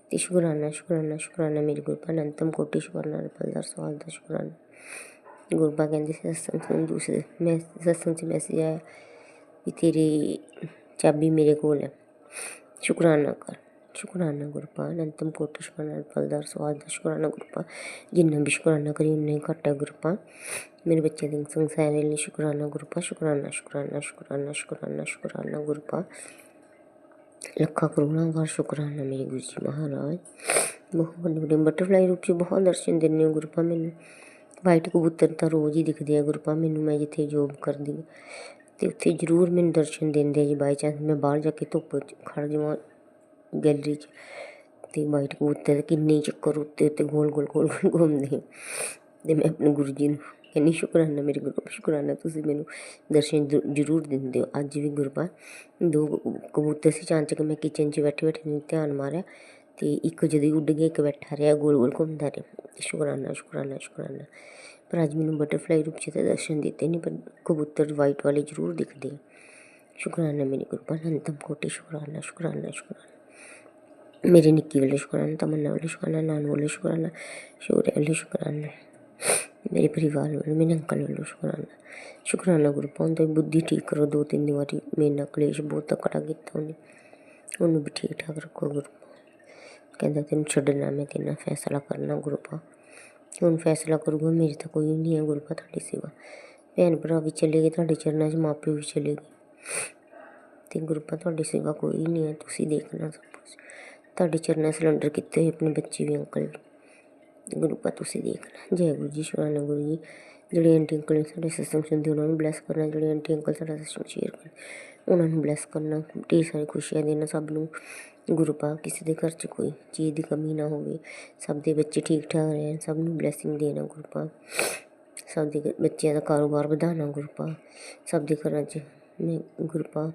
Speaker 8: ਅਤੇ ਸ਼ੁਕਰਾਨਾ ਸ਼ੁਕਰਾਨਾ ਸ਼ੁਕਰਾਨਾ ਮੇਰੇ ਗੁਰੂ ਪਾ, ਅਨੰਤਮ ਕੋਟਿ ਸ਼ੁਕਰਾਨਾ, ਪਲਦਾਰ ਸਵਾਲ ਦਾ ਸ਼ੁਕਰਾਨਾ। ਗੁਰੂ ਪਾ ਕਹਿੰਦੇ ਸਤਸੰਗ ਸੁਣ, ਦੂਸਰੇ ਮੈਂ ਸਤਸੰਗ 'ਚ ਮੈਸੇਜ ਆਇਆ ਵੀ ਤੇਰੀ ਚਾਬੀ ਮੇਰੇ ਕੋਲ ਹੈ, ਸ਼ੁਕਰਾਨਾ ਕਰ। ਸ਼ੁਕਰਾਨਾ ਗੁਰੂ ਪਾ, ਅਨੰਤਮ ਕੋਟਿ ਸ਼ੁਕਰਾਨਾ, ਪਲਦਾਰ ਸਵਾਲ ਦਾ ਸ਼ੁਕਰਾਨਾ ਗੁਰੂ ਪਾ। ਜਿੰਨਾ ਵੀ ਸ਼ੁਕਰਾਨਾ ਕਰੀ ਉਨਾ ਹੀ ਘੱਟ ਹੈ ਗੁਰੂ ਪਾ। ਮੇਰੇ ਬੱਚੇ ਦੇ ਸੰਸਾਰ ਲਈ ਸ਼ੁਕਰਾਨਾ ਗੁਰੂ ਪਾ, ਸ਼ੁਕਰਾਨਾ ਸ਼ੁਕਰਾਨਾ ਸ਼ੁਕਰਾਨਾ ਸ਼ੁਕਰਾਨਾ ਸ਼ੁਕਰਾਨਾ ਗੁਰੂ ਪਾ। ਲੱਖਾਂ ਕਰੋੜਾਂ ਵਾਰ ਸ਼ੁਕਰਾਨਾ ਮੇਰੇ ਗੁਰੂ ਜੀ ਮਹਾਰਾਜ। ਬਹੁਤ ਵੱਡੇ ਵੱਡੇ ਬਟਰਫਲਾਈ ਰੂਪ 'ਚ ਬਹੁਤ ਦਰਸ਼ਨ ਦਿੰਦੇ ਹੋ ਗੁਰੂ ਪਾ ਮੈਨੂੰ। ਵਾਈਟ ਕਬੂਤਰ ਤਾਂ ਰੋਜ਼ ਹੀ ਦਿਖਦੇ ਆ ਗੁਰੂ ਪਾ ਮੈਨੂੰ। ਮੈਂ ਜਿੱਥੇ ਜੋਬ ਕਰਦੀ ਹਾਂ ਅਤੇ ਉੱਥੇ ਜ਼ਰੂਰ ਮੈਨੂੰ ਦਰਸ਼ਨ ਦਿੰਦੇ ਆ। ਜੀ ਬਾਈ ਚਾਂਸ ਮੈਂ ਬਾਹਰ ਜਾ ਕੇ ਧੁੱਪ 'ਚ ਖੜ੍ਹ ਜਾਵਾਂ ਗੈਲਰੀ 'ਚ, ਅਤੇ ਵਾਈਟ ਕਬੂਤਰ ਕਿੰਨੇ ਚੱਕਰ ਉੱਤੇ ਉੱਤੇ ਗੋਲ ਗੋਲ ਗੋਲ ਗੋਲ ਘੁੰਮਦੇ। ਅਤੇ ਮੈਂ ਆਪਣੇ ਗੁਰੂ ਜੀ ਨੂੰ ਕਹਿੰਦੀ ਸ਼ੁਕਰਾਨਾ ਮੇਰੇ ਗੁਰੂ ਪਾ, ਸ਼ੁਕਰਾਨਾ ਤੁਸੀਂ ਮੈਨੂੰ ਦਰਸ਼ਨ ਜ਼ਰੂਰ ਦਿੰਦੇ ਹੋ। ਅੱਜ ਵੀ ਗੁਰੂ ਪਾ 2 ਕਬੂਤਰ ਸੀ, ਚਾਂਚਕ ਮੈਂ ਕਿਚਨ 'ਚ ਬੈਠੇ ਬੈਠੇ ਨੂੰ ਧਿਆਨ ਮਾਰਿਆ ਅਤੇ ਇੱਕ ਜਦੋਂ ਉੱਡ ਗਿਆ, ਇੱਕ ਬੈਠਾ ਰਿਹਾ ਗੋਲ ਗੋਲ ਘੁੰਮਦਾ ਰਿਹਾ। ਸ਼ੁਕਰਾਨਾ ਸ਼ੁਕਰਾਨਾ ਸ਼ੁਕਰਾਨਾ। ਪਰ ਅੱਜ ਮੈਨੂੰ ਬਟਰਫਲਾਈ ਰੂਪ 'ਚ ਤਾਂ ਦਰਸ਼ਨ ਦਿੱਤੇ ਨਹੀਂ, ਪਰ ਕਬੂਤਰ ਵਾਈਟ ਵਾਲੇ ਜ਼ਰੂਰ ਦਿਖਦੇ। ਸ਼ੁਕਰਾਨਾ ਮੇਰੇ ਗੁਰੂ ਪਾ, ਅਨੰਤਮ ਕੋਟਿ ਸ਼ੁਕਰਾਨਾ ਸ਼ੁਕਰਾਨਾ ਸ਼ੁਕਰਾਨਾ। मेरी निक्की वाले शुकराना, तमन्ना वाले शुकराना, नानू वाले शुकराना, शौर्य वाले शुकराना, मेरे परिवार वाले, मेरे अंकल वाले शुकराना। शुकराना ग्रुप होंदा बुद्धि ठीक करो। 2-3 वारी मेरे नाल कलेश बहुत तकड़ा कीता उन्हें भी ठीक ठाक रखो ग्रुप। कहता तेन छड्डना, मैं तेरे नाल फैसला करना ग्रुपा। हुण फैसला करूगा, मेरे तो कोई नहीं है ग्रुपा तुहाडी सिवा। भैन भरा भी चले गए, तुहाडे चरनां च मां प्यो भी चले गए, ते ग्रुपा तुहाडे सिवा कोई नहीं है। तुसीं देखना सब कुछ, तुहाडे चरनां सलैंडर कीते होए अपने बच्चे भी, अंकल भी। ग्रुपा तुसीं देखना। जय गुरु जी, शुकराना गुरु जी। ਜਿਹੜੇ ਆਂਟੀ ਅੰਕਲ ਨੇ ਸਾਡੇ ਸਤਸੰਗ ਸੁਣਦੇ ਉਹਨਾਂ ਨੂੰ ਬਲੈਸ ਕਰਨਾ, ਜਿਹੜੇ ਆਂਟੀ ਅੰਕਲ ਸਾਡਾ ਸਤਸੰਗ ਸ਼ੇਅਰ ਕਰਨ ਉਹਨਾਂ ਨੂੰ ਬਲੈਸ ਕਰਨਾ, ਢੇਰ ਸਾਰੀ ਖੁਸ਼ੀਆਂ ਦੇਣਾ ਸਭ ਨੂੰ। ਗੁਰੂ ਪਾਕ ਕਿਸੇ ਦੇ ਘਰ 'ਚ ਕੋਈ ਚੀਜ਼ ਦੀ ਕਮੀ ਨਾ ਹੋਵੇ, ਸਭ ਦੇ ਬੱਚੇ ਠੀਕ ਠਾਕ ਰਹਿਣ, ਸਭ ਨੂੰ ਬਲੈਸਿੰਗ ਦੇਣਾ ਗੁਰੂ ਪਾਕ। ਸਭ ਦੇ ਬੱਚਿਆਂ ਦਾ ਕਾਰੋਬਾਰ ਵਧਾਉਣਾ ਗੁਰੂ ਪਾਕ, ਸਭ ਦੇ ਘਰਾਂ 'ਚ ਗੁਰੂ ਪਾਕ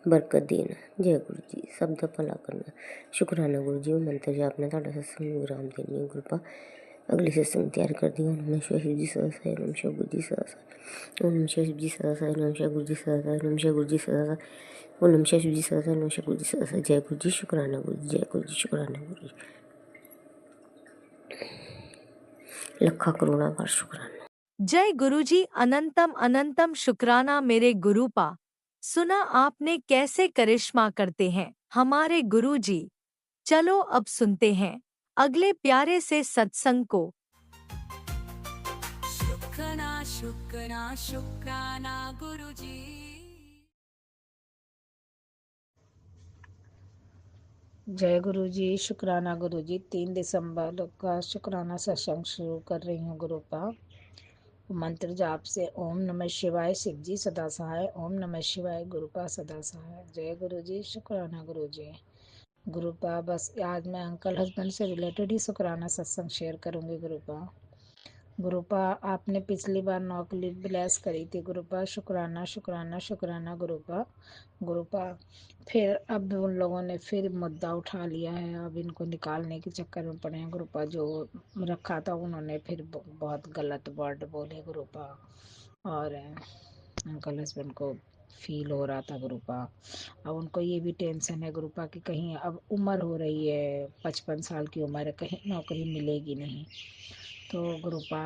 Speaker 8: ਬਰਕਤ ਦੇਣਾ। ਜੈ ਗੁਰੂ ਜੀ, ਸਭ ਦਾ ਭਲਾ ਕਰਨਾ। ਸ਼ੁਕਰਾਨਾ ਗੁਰੂ ਜੀ। ਮੈਂ ਮੰਤਰ ਜਾਪ ਨਾਲ ਤੁਹਾਡਾ ਸਤਸੰਗ ਨੂੰ ਵਿਰਾਮ ਦਿੰਦੀ ਹਾਂ ਗੁਰੂ ਪਾਕ। अगले सत्संग तैयार कर दिया। ओम नमः शिवाय, शिव जी सदा साई, ओम शिव गुरु जी सदा साई, ओम नमः शिवाय, शिव जी सदा साई, ओम शिव गुरु जी सदा साई, ओम शिव गुरु जी सदा साई, ओम नमः शिवाय, शिव जी सदा साई, ओम शिव गुरु जी सदा साई। जय गुरु जी, शुकराना गुरु जी, जय गुरु जी, शुकराना गुरु जी। लखा करोड़ा बार शुकराना।
Speaker 5: जय गुरुजी, अनंतम अनंतम शुक्राना मेरे गुरुपा। सुना आपने कैसे करिश्मा करते हैं हमारे गुरुजी। चलो अब सुनते हैं अगले प्यारे से सत्संग को।
Speaker 3: शुक्राना शुक्राना शुक्राना गुरुजी।
Speaker 9: जय गुरु जी, शुक्राना गुरु जी। 3 दिसंबर का शुक्राना सत्संग शुरू कर रही हूँ गुरुपा। मंत्र जाप से ओम नमः शिवाय, शिव जी सदा सहाय, ओम नमः शिवाय, गुरुपा सदा सहाय। जय गुरु जी, शुक्राना गुरु जी। गुरुपा बस आज मैं अंकल हस्बैंड से रिलेटेड ही शुक्राना सत्संग शेयर करूँगी गुरुपा। गुरुपा आपने पिछली बार नौकरी ब्लेस करी थी गुरुपा, शुक्राना शुक्राना शुक्राना गुरुपा। गुरुपा फिर अब उन लोगों ने फिर मुद्दा उठा लिया है, अब इनको निकालने के चक्कर में पड़े हैं गुरुपा। जो रखा था उन्होंने फिर बहुत गलत वर्ड बोले गुरुपा, और अंकल हस्बैंड को फील हो रहा था गुरुपा। अब उनको ये भी टेंशन है गुरुपा कि कहीं अब उम्र हो रही है, 55 साल की उम्र है, कहीं नौकरी मिलेगी नहीं। तो गुरुपा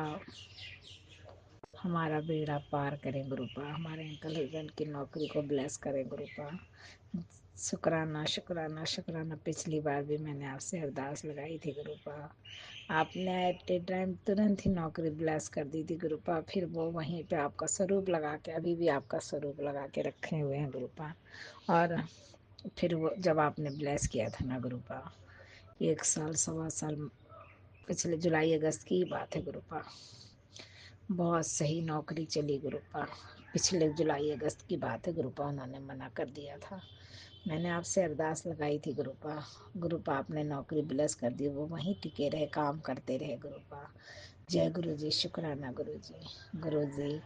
Speaker 9: हमारा बेड़ा पार करें गुरुपा, हमारे अंकल हस्बैंड की नौकरी को ब्लेस करें गुरुपा। शुक्राना शुक्राना शुक्राना। पिछली बार भी मैंने आपसे अरदास लगाई थी गुरुपा, आपने एट ए टाइम तुरंत ही नौकरी ब्लेस कर दी थी गुरुपा। फिर वो वहीं पे आपका स्वरूप लगा के, अभी भी आपका स्वरूप लगा के रखे हुए हैं गुरुपा। और फिर वो जब आपने ब्लेस किया था ना गुरुपा, 1 साल 1.25 साल पिछले जुलाई अगस्त की बात है गुरुपा, बहुत सही नौकरी चली गुरुपा। पिछले जुलाई अगस्त की बात है गुरुपा, उन्होंने मना कर दिया था। मैंने आपसे अरदास लगाई थी गुरुपा, गुरुपा आपने नौकरी ब्लेस कर दी, वो वहीं टिके रहे, काम करते रहे गुरुपा। जय गुरु जी, शुक्राना गुरु जी। गुरु जी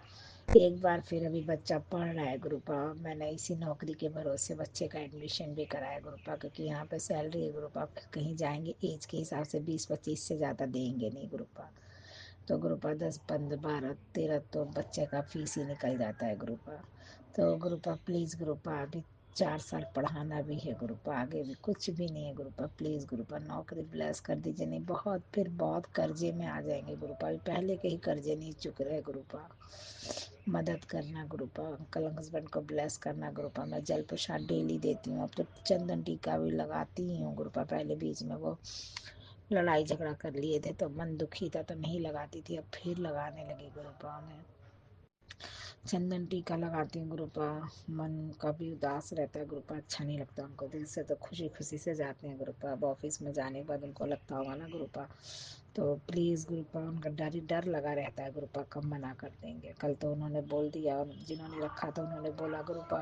Speaker 9: एक बार फिर अभी बच्चा पढ़ रहा है गुरुपा, मैंने इसी नौकरी के भरोसे बच्चे का एडमिशन भी कराया गुरुपा, क्योंकि यहाँ पे सैलरी है गुरुपा, फिर कहीं जाएंगे एज के हिसाब से 20-25 से ज़्यादा देंगे नहीं गुरुपा। तो गुरुपा 10, 15, 12, 13 तो बच्चे का फीस ही निकल जाता है गुरुपा। तो गुरुपा प्लीज़ गुरुपा अभी 4 साल पढ़ाना भी है गुरुपा, आगे भी कुछ भी नहीं है गुरुपा। प्लीज़ गुरुपा नौकरी ब्लेस कर दीजिए, नहीं बहुत फिर बहुत कर्जे में आ जाएंगे गुरुपा, पहले के ही कर्जे नहीं चुक रहे गुरुपा। मदद करना गुरुपा, अंकल हस्बैंड को ब्लेस करना गुरुपा। मैं जल प्रसाद डेली देती हूँ, अब तो चंदन टीका भी लगाती ही हूँ गुरुपा। पहले बीच में वो लड़ाई झगड़ा कर लिए थे तो मन दुखी था तो नहीं लगाती थी, अब फिर लगाने लगी गुरुपा। मैं चंदन टीका लगाती हूँ गुरुपा, मन कभी उदास रहता है गुरुपा, अच्छा नहीं लगता उनको, दिल से तो खुशी खुशी से जाते हैं गुरुपा। अब ऑफिस में जाने के बाद उनको लगता होगा ना गुरुपा, तो प्लीज़ गुरुपा उनका डर लगा रहता है गुरुपा, कब मना कर देंगे। कल तो उन्होंने बोल दिया, और जिन्होंने रखा था उन्होंने बोला गुरुपा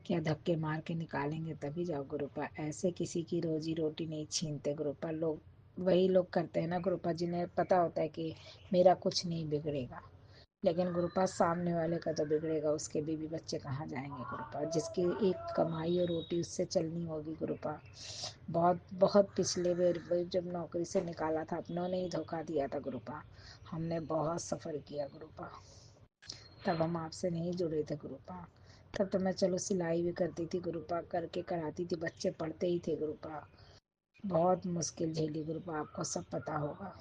Speaker 9: क्या धक्के मार के निकालेंगे तभी जाओ गुरुपा, ऐसे किसी की रोजी रोटी नहीं छीनते गुरुपा। लोग वही लोग करते हैं ना गुरुपा जिन्हें पता होता है कि मेरा कुछ नहीं बिगड़ेगा, लेकिन गुरुपा सामने वाले का तो बिगड़ेगा, उसके बीवी बच्चे कहाँ जाएंगे गुरुपा, जिसकी एक कमाई और रोटी उससे चलनी होगी गुरुपा। बहुत बहुत पिछले बार जब नौकरी से निकाला था अपनों ने ही धोखा दिया था गुरुपा, हमने बहुत सफ़र किया गुरुपा, तब हम आपसे नहीं जुड़े थे गुरुपा। तब तो मैं चलो सिलाई भी करती थी गुरुपा, करके कराती थी, बच्चे पढ़ते ही थे गुरुपा। बहुत मुश्किल झेली गुरुपा, आपको सब पता होगा।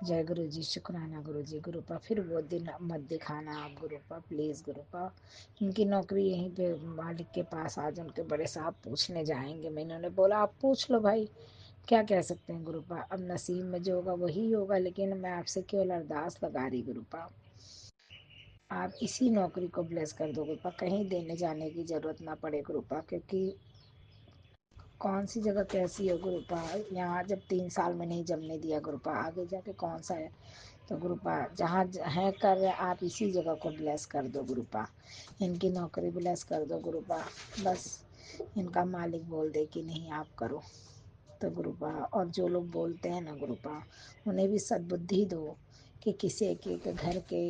Speaker 9: जय गुरु जी, शुक्राना गुरु जी। गुरुपा फिर वो दिन मत दिखाना आप गुरुपा, प्लीज़ गुरुपा। इनकी नौकरी यहीं पे मालिक के पास, आज उनके बड़े साहब पूछने जाएंगे। मैं इन्होंने बोला आप पूछ लो भाई, क्या कह सकते हैं गुरुपा, अब नसीब में जो होगा वही होगा। लेकिन मैं आपसे केवल अरदास लगा रही गुरुपा, आप इसी नौकरी को ब्लेस कर दो गुरुपा, कहीं देने जाने की जरूरत ना पड़े गुरुपा। क्योंकि कौन सी जगह कैसी है गुरुपा, यहाँ जब 3 साल में नहीं जमने दिया गुरुपा, आगे जाके कौन सा है। तो गुरुपा जहाँ है कर रहे आप इसी जगह को ब्लेस कर दो गुरुपा, इनकी नौकरी ब्लेस कर दो गुरुपा। बस इनका मालिक बोल दे कि नहीं आप करो तो गुरुपा। और जो लोग बोलते हैं ना गुरुपा, उन्हें भी सद्बुद्धि दो कि किसी के घर के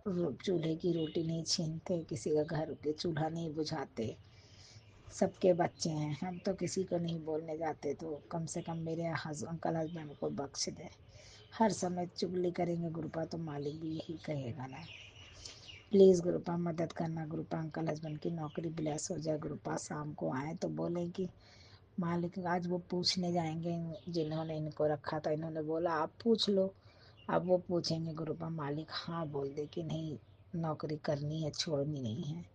Speaker 9: चूल्हे की रोटी नहीं छीनते, किसी का घर के चूल्हा नहीं बुझाते। सबके बच्चे हैं, हम तो किसी को नहीं बोलने जाते। तो कम से कम मेरे अंकल हस्बैंड को बख्श दे। हर समय चुगली करेंगे गुरुपा तो मालिक भी यही कहेगा ना। प्लीज़ गुरुपा मदद करना गुरुपा, अंकल हस्बैंड की नौकरी ब्लेस हो जाए गुरुपा। शाम को आए तो बोले कि मालिक, आज वो पूछने जाएंगे जिन्होंने इनको रखा था, इन्होंने बोला आप पूछ लो। अब वो पूछेंगे गुरुपा, मालिक हाँ बोल दे कि नहीं नौकरी करनी है, छोड़नी नहीं है।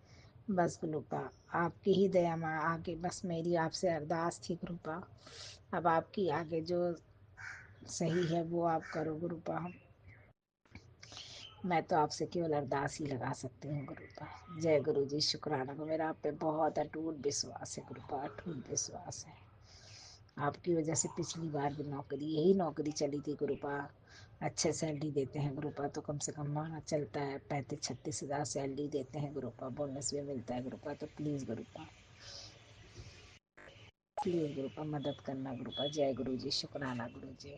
Speaker 9: बस गुरुपा आपकी ही दया में आगे, बस मेरी आपसे अरदास थी गुरुपा। अब आपकी आगे जो सही है वो आप करो गुरुपा। मैं तो आपसे केवल अरदास ही लगा सकती हूँ गुरुपा। जय गुरु जी, शुक्राना को मेरा आप पे बहुत अटूट विश्वास है गुरुपा, अटूट विश्वास है। आपकी वजह से पिछली बार भी यही नौकरी चली थी गुरुपा। अच्छे सैलरी देते हैं गुरुपा, तो कम से कम माना चलता है 35-36 हज़ार सैलरी देते हैं गुरुपा, बोनस भी मिलता है गुरुपा। तो प्लीज़ गुरुपा, प्लीज़ गुरुपा मदद करना गुरुपा। जय गुरु जी, शुक्राना गुरु जी।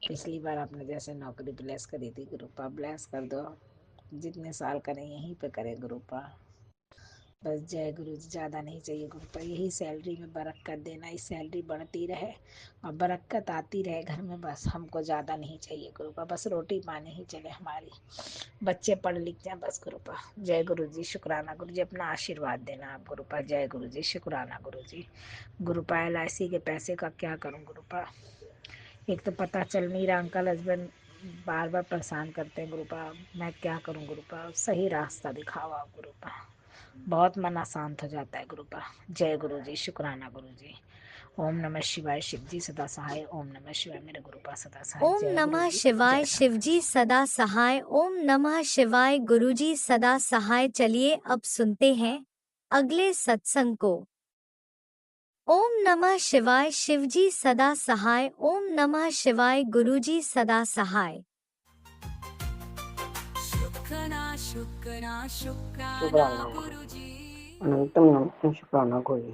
Speaker 9: पिछली बार आपने जैसे नौकरी ब्लेस करी थी गुरुपा, ब्लेस कर दो। जितने साल करें यहीं पे करें गुरुपा। बस जय गुरु जी, ज़्यादा नहीं चाहिए गुरुपा, यही सैलरी में बरकत देना, इस सैलरी बढ़ती रहे और बरकत आती रहे घर में। बस हमको ज़्यादा नहीं चाहिए गुरुपा, बस रोटी पानी ही चले, हमारी बच्चे पढ़ लिख जाए बस गुरुपा। जय गुरु जी, शुक्राना गुरु जी, अपना आशीर्वाद देना आप गुरुपा। जय गुरु जी, शुक्राना गुरु जी। गुरुपा LIC के पैसे का क्या करूँ गुरुपा, एक तो पता चल नहीं रहा, अंकल हस्बैंड बार बार परेशान करते हैं गुरुपा। मैं क्या करूं गुरुपा, सही रास्ता दिखाओ आप गुरुपा, बहुत मन अशांत हो जाता है गुरुपा। जय गुरु जी, शुक्राना गुरु जी। ओम नमः शिवाय, शिव जी सदा सहाय। ओम नमः शिवाय, मेरे गुरुपा सदा सहाय।
Speaker 5: ओम
Speaker 9: जय गुरु
Speaker 5: नमः
Speaker 9: जी,
Speaker 5: शिवाय,
Speaker 9: जय सा।
Speaker 5: शिवजी सदा सहाय। ओम नमः शिवाय, गुरुजी सदा सहाय। चलिए अब सुनते हैं अगले सत्संग को। ओम नमः शिवाय, शिवजी सदा सहाय। ओम नमः शिवाय, गुरुजी सदा सहाय।
Speaker 3: शुक्राना शुक्राना शुक्राना
Speaker 10: शुक्राना
Speaker 3: गुरु जी।
Speaker 10: अनंतम अनंतम शुक्राना गुरु जी।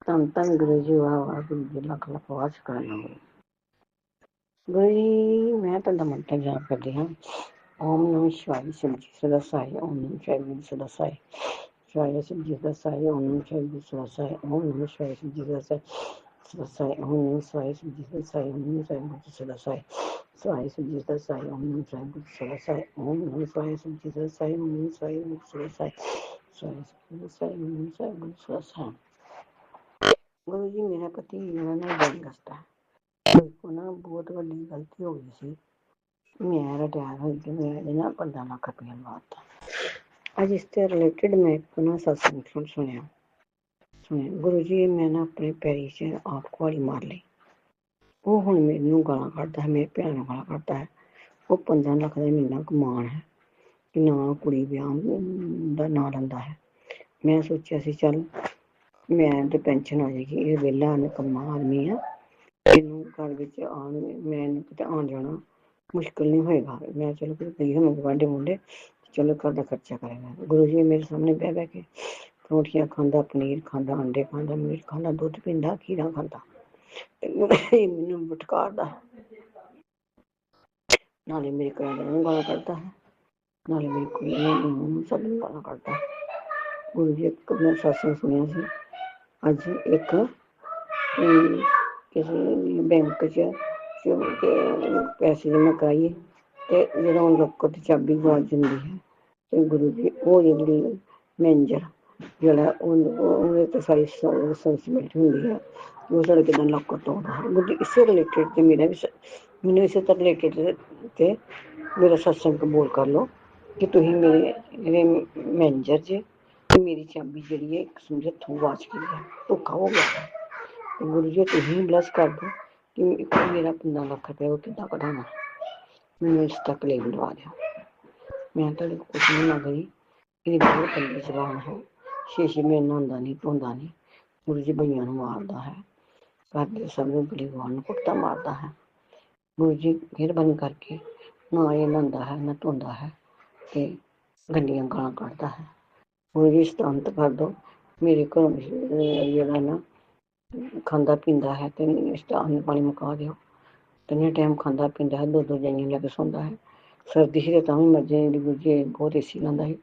Speaker 10: धन धन गुरु जी, वाह वाह गुरु जी, लख लख वाह शुक्राना गुरु जी। मैं तो मंत्र जाप करती हूँ। ओम नमः शिवाय, शिव जी सदा सहाय। ओम नमः शिवाय, गुरु सदा सहाय। शिवाय शिव जी सदा सहाय। ओम नमः शिवाय, गुरु सदा सहाय। ओम नमः शिवाय, शिव जी सदा सहाय। सदा सहाय। ओम नमः शिवाय, शिव जी सदा सहाय। ओम नमः शिवाय, गुरु सदा सहाय। शिवाय शिव जी सदा सहाय। ओम नमः शिवाय, गुरु सदा सहाय। ओम नमः शिवाय, शिव जी सदा सहाय। ओम नमः शिवाय, गुरु सदा सहाय। गुरु जी, मेरा पति मेरा ना बड़ी गस्ता है। मेरे को ना बहुत बड़ी गलती हो गई सी। मैं रिटायर हो गई, मेरे ना 15 लाख रुपया लवाता। आज इससे रिलेटेड मैं एक ना सत्संग सुनिया गुरु जी, मैं ना अपने पैरी से आप कुआड़ी मार ली। वो हुण मैनू गालां कढदा है, मेरे भैन नूं गालां कढदा है। वो 15 लाख का महीना कमान है कि ना कुड़ी ब्याह दा ना लैंदा है। मैं सोचिया सी चल मैं तो पेंशन आ जाएगी, ये वेला निकम्मा आदमी है, इनू घर विच आन मैं किते आन जाना मुश्किल नहीं होएगा। मैं चलो गई होवांगी वांडे मुंडे, चलो घर दा खर्चा करेगा। गुरु जी मेरे सामने बह के परोठियां खांदा, पनीर खांदा, अंडे खांदा, मीट खांदा, दुध पींदा, खीरा खांदा, मैनू भटकारदा, नाले मेरी घरवाले नूं गालां कढदा है, नाले मेरी कुड़ी नूं सब नूं गालां कढदा है। गुरु जी एक मैं सत्संग सुनिया सी अज, एक किसी बैंक च पैसे जमा कराइए ते जदों लॉकर दी चाबी गवाच जांदी है ते गुरु जी वो जिहड़ी मैनेजर ਜਿਹੜਾ ਉਹਦੇ ਤੇ ਸਾਰੀ ਰਿਸਪੌਂਸਿਬਿਲਿਟੀ ਹੁੰਦੀ ਹੈ ਕਿ ਉਹ ਸਾਡੇ ਕਿੱਦਾਂ ਲੋਕਰ ਤੋੜਦਾ ਹੈ। ਗੁਰੂ ਇਸੇ ਰਿਲੇਟਿਡ ਤੇ ਮੈਨੂੰ ਇਸੇ ਤਰ੍ਹਾਂ ਰਿਲੇਟਿਡ ਤੇ ਮੇਰਾ ਸਤਸੰਗ ਕਬੂਲ ਕਰ ਲਓ ਕਿ ਤੁਸੀਂ ਮੇਰੇ ਮੈਨੇਜਰ ਜੇ ਤੇ ਮੇਰੀ ਚਾਬੀ ਜਿਹੜੀ ਹੈ ਇੱਕ ਕਿਸਮ ਦੇ ਹੱਥੋਂ ਗਵਾਚ ਗਈ ਹੈ, ਧੋਖਾ ਹੋ ਗਿਆ ਹੈ। ਤੇ ਗੁਰੂ ਜੀ ਤੁਸੀਂ ਬਲੈਸ ਕਰ ਦਿਓ ਕਿ ਇੱਕ ਮੇਰਾ 15 ਲੱਖ ਰੁਪਇਆ ਉਹ ਕਿੱਦਾਂ ਕਢਾਉਣਾ, ਮੈਨੂੰ ਇਸ ਤੱਕ ਲੈ ਲਵਾ ਦਿਓ। ਮੈਂ ਤੁਹਾਡੇ ਕੋਲ ਕੁਛ ਨਹੀਂ ਮੰਗ ਰਹੀ, ਇਹਦੀ ਬਹੁਤ ਗੰਦੀ ਜ਼ਬਾਨ ਹੈ, 6 ਮਹੀਨੇ ਨਹਾਉਂਦਾ ਨਹੀਂ ਧੋਂਦਾ ਨਹੀਂ, ਗੁਰੂ ਜੀ ਬਈਆਂ ਨੂੰ ਮਾਰਦਾ ਹੈ, ਘਰ ਦੇ ਸਭ ਨੂੰ ਪਰਿਵਾਰ ਨੂੰ ਕੁੱਟਾ ਮਾਰਦਾ ਹੈ। ਗੁਰੂ ਜੀ ਮਿਹਰਬਾਨੀ ਕਰਕੇ ਨਾ ਇਹ ਨਹਾਉਂਦਾ ਹੈ ਨਾ ਧੋਂਦਾ ਹੈ ਤੇ ਗੰਦੀਆਂ ਗਾਲਾਂ ਕੱਢਦਾ ਹੈ। ਗੁਰੂ ਜੀ ਸਤੰਤ ਕਰ ਦਿਓ, ਮੇਰੇ ਘਰੋਂ ਜਿਹੜਾ ਨਾ ਖਾਂਦਾ ਪੀਂਦਾ ਹੈ ਤੇ ਅन्न ਪਾਣੀ ਮੁਕਾ ਦਿਓ। ਤਿੰਨੇ ਟਾਈਮ ਖਾਂਦਾ ਪੀਂਦਾ ਹੈ, 2 ਜਾਈਆਂ ਲੈ ਕੇ ਸੌਂਦਾ ਹੈ। ਸਰਦੀ ਸੀ ਤਾਂ ਵੀ ਮਰਜ਼ੀ ਦੀ ਗੁਰੂ ਜੀ ਬਹੁਤ ਏਸੀ ਲਾਉਂਦਾ ਸੀ,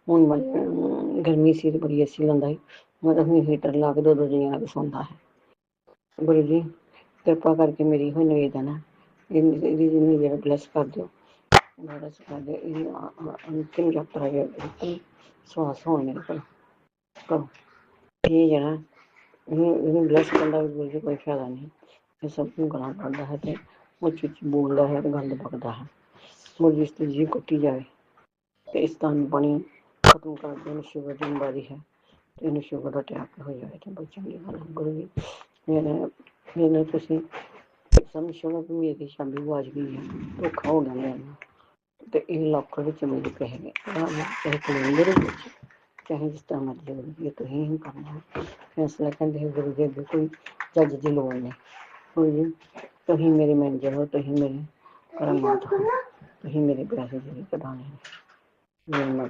Speaker 10: ਹੁਣ ਗਰਮੀ ਸੀ ਤੇ ਬੜੀ ਏਸੀ ਲਾਉਂਦਾ ਸੀ, ਮਤਲਬ ਹੁਣ ਹੀਟਰ ਲਾ ਕੇ 2 ਜਾਈਆਂ ਲੈ ਕੇ ਸੌਂਦਾ ਹੈ। ਗੁਰੂ ਜੀ ਕਿਰਪਾ ਕਰਕੇ ਮੇਰੀ ਹੋਈ ਨਿਵੇਦਨ ਹੈ, ਇਹਦੀ ਜ਼ਿੰਦਗੀ ਨੂੰ ਬਲੈਸ ਕਰ ਦਿਓ, ਬਲੈਸ ਕਰ ਦਿਓ। ਇਹਦੀ ਅੰਤਿਮ ਯਾਤਰਾ ਅੰਤਿਮ ਸਵਾਸ ਹੋਣ ਮੇਰੇ ਕੋਲ ਕਰੋ। ਇਹ ਜਿਹੜਾ ਇਹਨੂੰ ਬਲੈਸ ਕਰਨ ਦਾ ਗੁਰੂ ਜੀ ਕੋਈ ਫਾਇਦਾ ਨਹੀਂ, ਇਹ ਸਭ ਨੂੰ ਗਾਲਾਂ ਕੱਢਦਾ ਹੈ ਤੇ ਉੱਚ ਉੱਚ ਬੋਲਦਾ ਹੈ ਤੇ ਗੰਦ ਬਕਦਾ ਹੈ। ਗੁਰੂ ਜੀ ਤੇ ਜੀ ਕੁੱਟੀ ਜਾਵੇ ਤੇ ਇਸ ਤਰ੍ਹਾਂ ਪਾਣੀ ਖਤਮ ਕਰ ਦਿਓ। ਇਹਨੂੰ ਸ਼ੂਗਰ ਦੀ ਬਿਮਾਰੀ ਹੈ ਤੇ ਇਹਨੂੰ ਸ਼ੂਗਰ ਦਾ ਅਟੈਕ ਹੋ ਜਾਵੇ ਤੇ ਬਹੁਤ ਚੰਗੀ ਗੱਲ ਹੈ। ਗੁਰੂ ਜੀ ਮੈਨੂੰ ਤੁਸੀਂ ਸਮਝੋ ਕਿ ਮੇਰੀ ਚਾਬੀ ਗਵਾਚ ਗਈ ਹੈ, ਧੋਖਾ ਹੋ ਗਿਆ ਮੇਰੇ ਨਾਲ ਤੇ ਇਹ ਲੋਕਰ ਵਿੱਚ ਮੇਰੇ ਪੈਸੇ ਨੇ, ਚਾਹੇ ਕੈਲੰਡਰ ਵਿੱਚ ਚਾਹੇ ਜਿਸ ਤਰ੍ਹਾਂ ਮਰਜ਼ੀ ਹੋਵੇ, ਤੁਸੀਂ ਹੀ ਕਰਨਾ ਹੈ ਫੈਸਲਾ। ਕਹਿੰਦੇ ਗੁਰੂ ਜੀ ਅੱਗੇ ਕੋਈ ਜੱਜ ਦੀ ਲੋੜ ਨਹੀਂ। ਗੁਰੂ ਜੀ ਤੁਸੀਂ ਮੇਰੇ ਮੈਨੇਜਰ ਹੋ, ਤੁਸੀਂ ਮੇਰੇ ਕਰਮਾਤ ਹੋ, ਤੁਸੀਂ ਮੇਰੇ ਪੈਸੇ ਜਿਹੜੇ ਕਢਾਉਣੇ ਨੇ।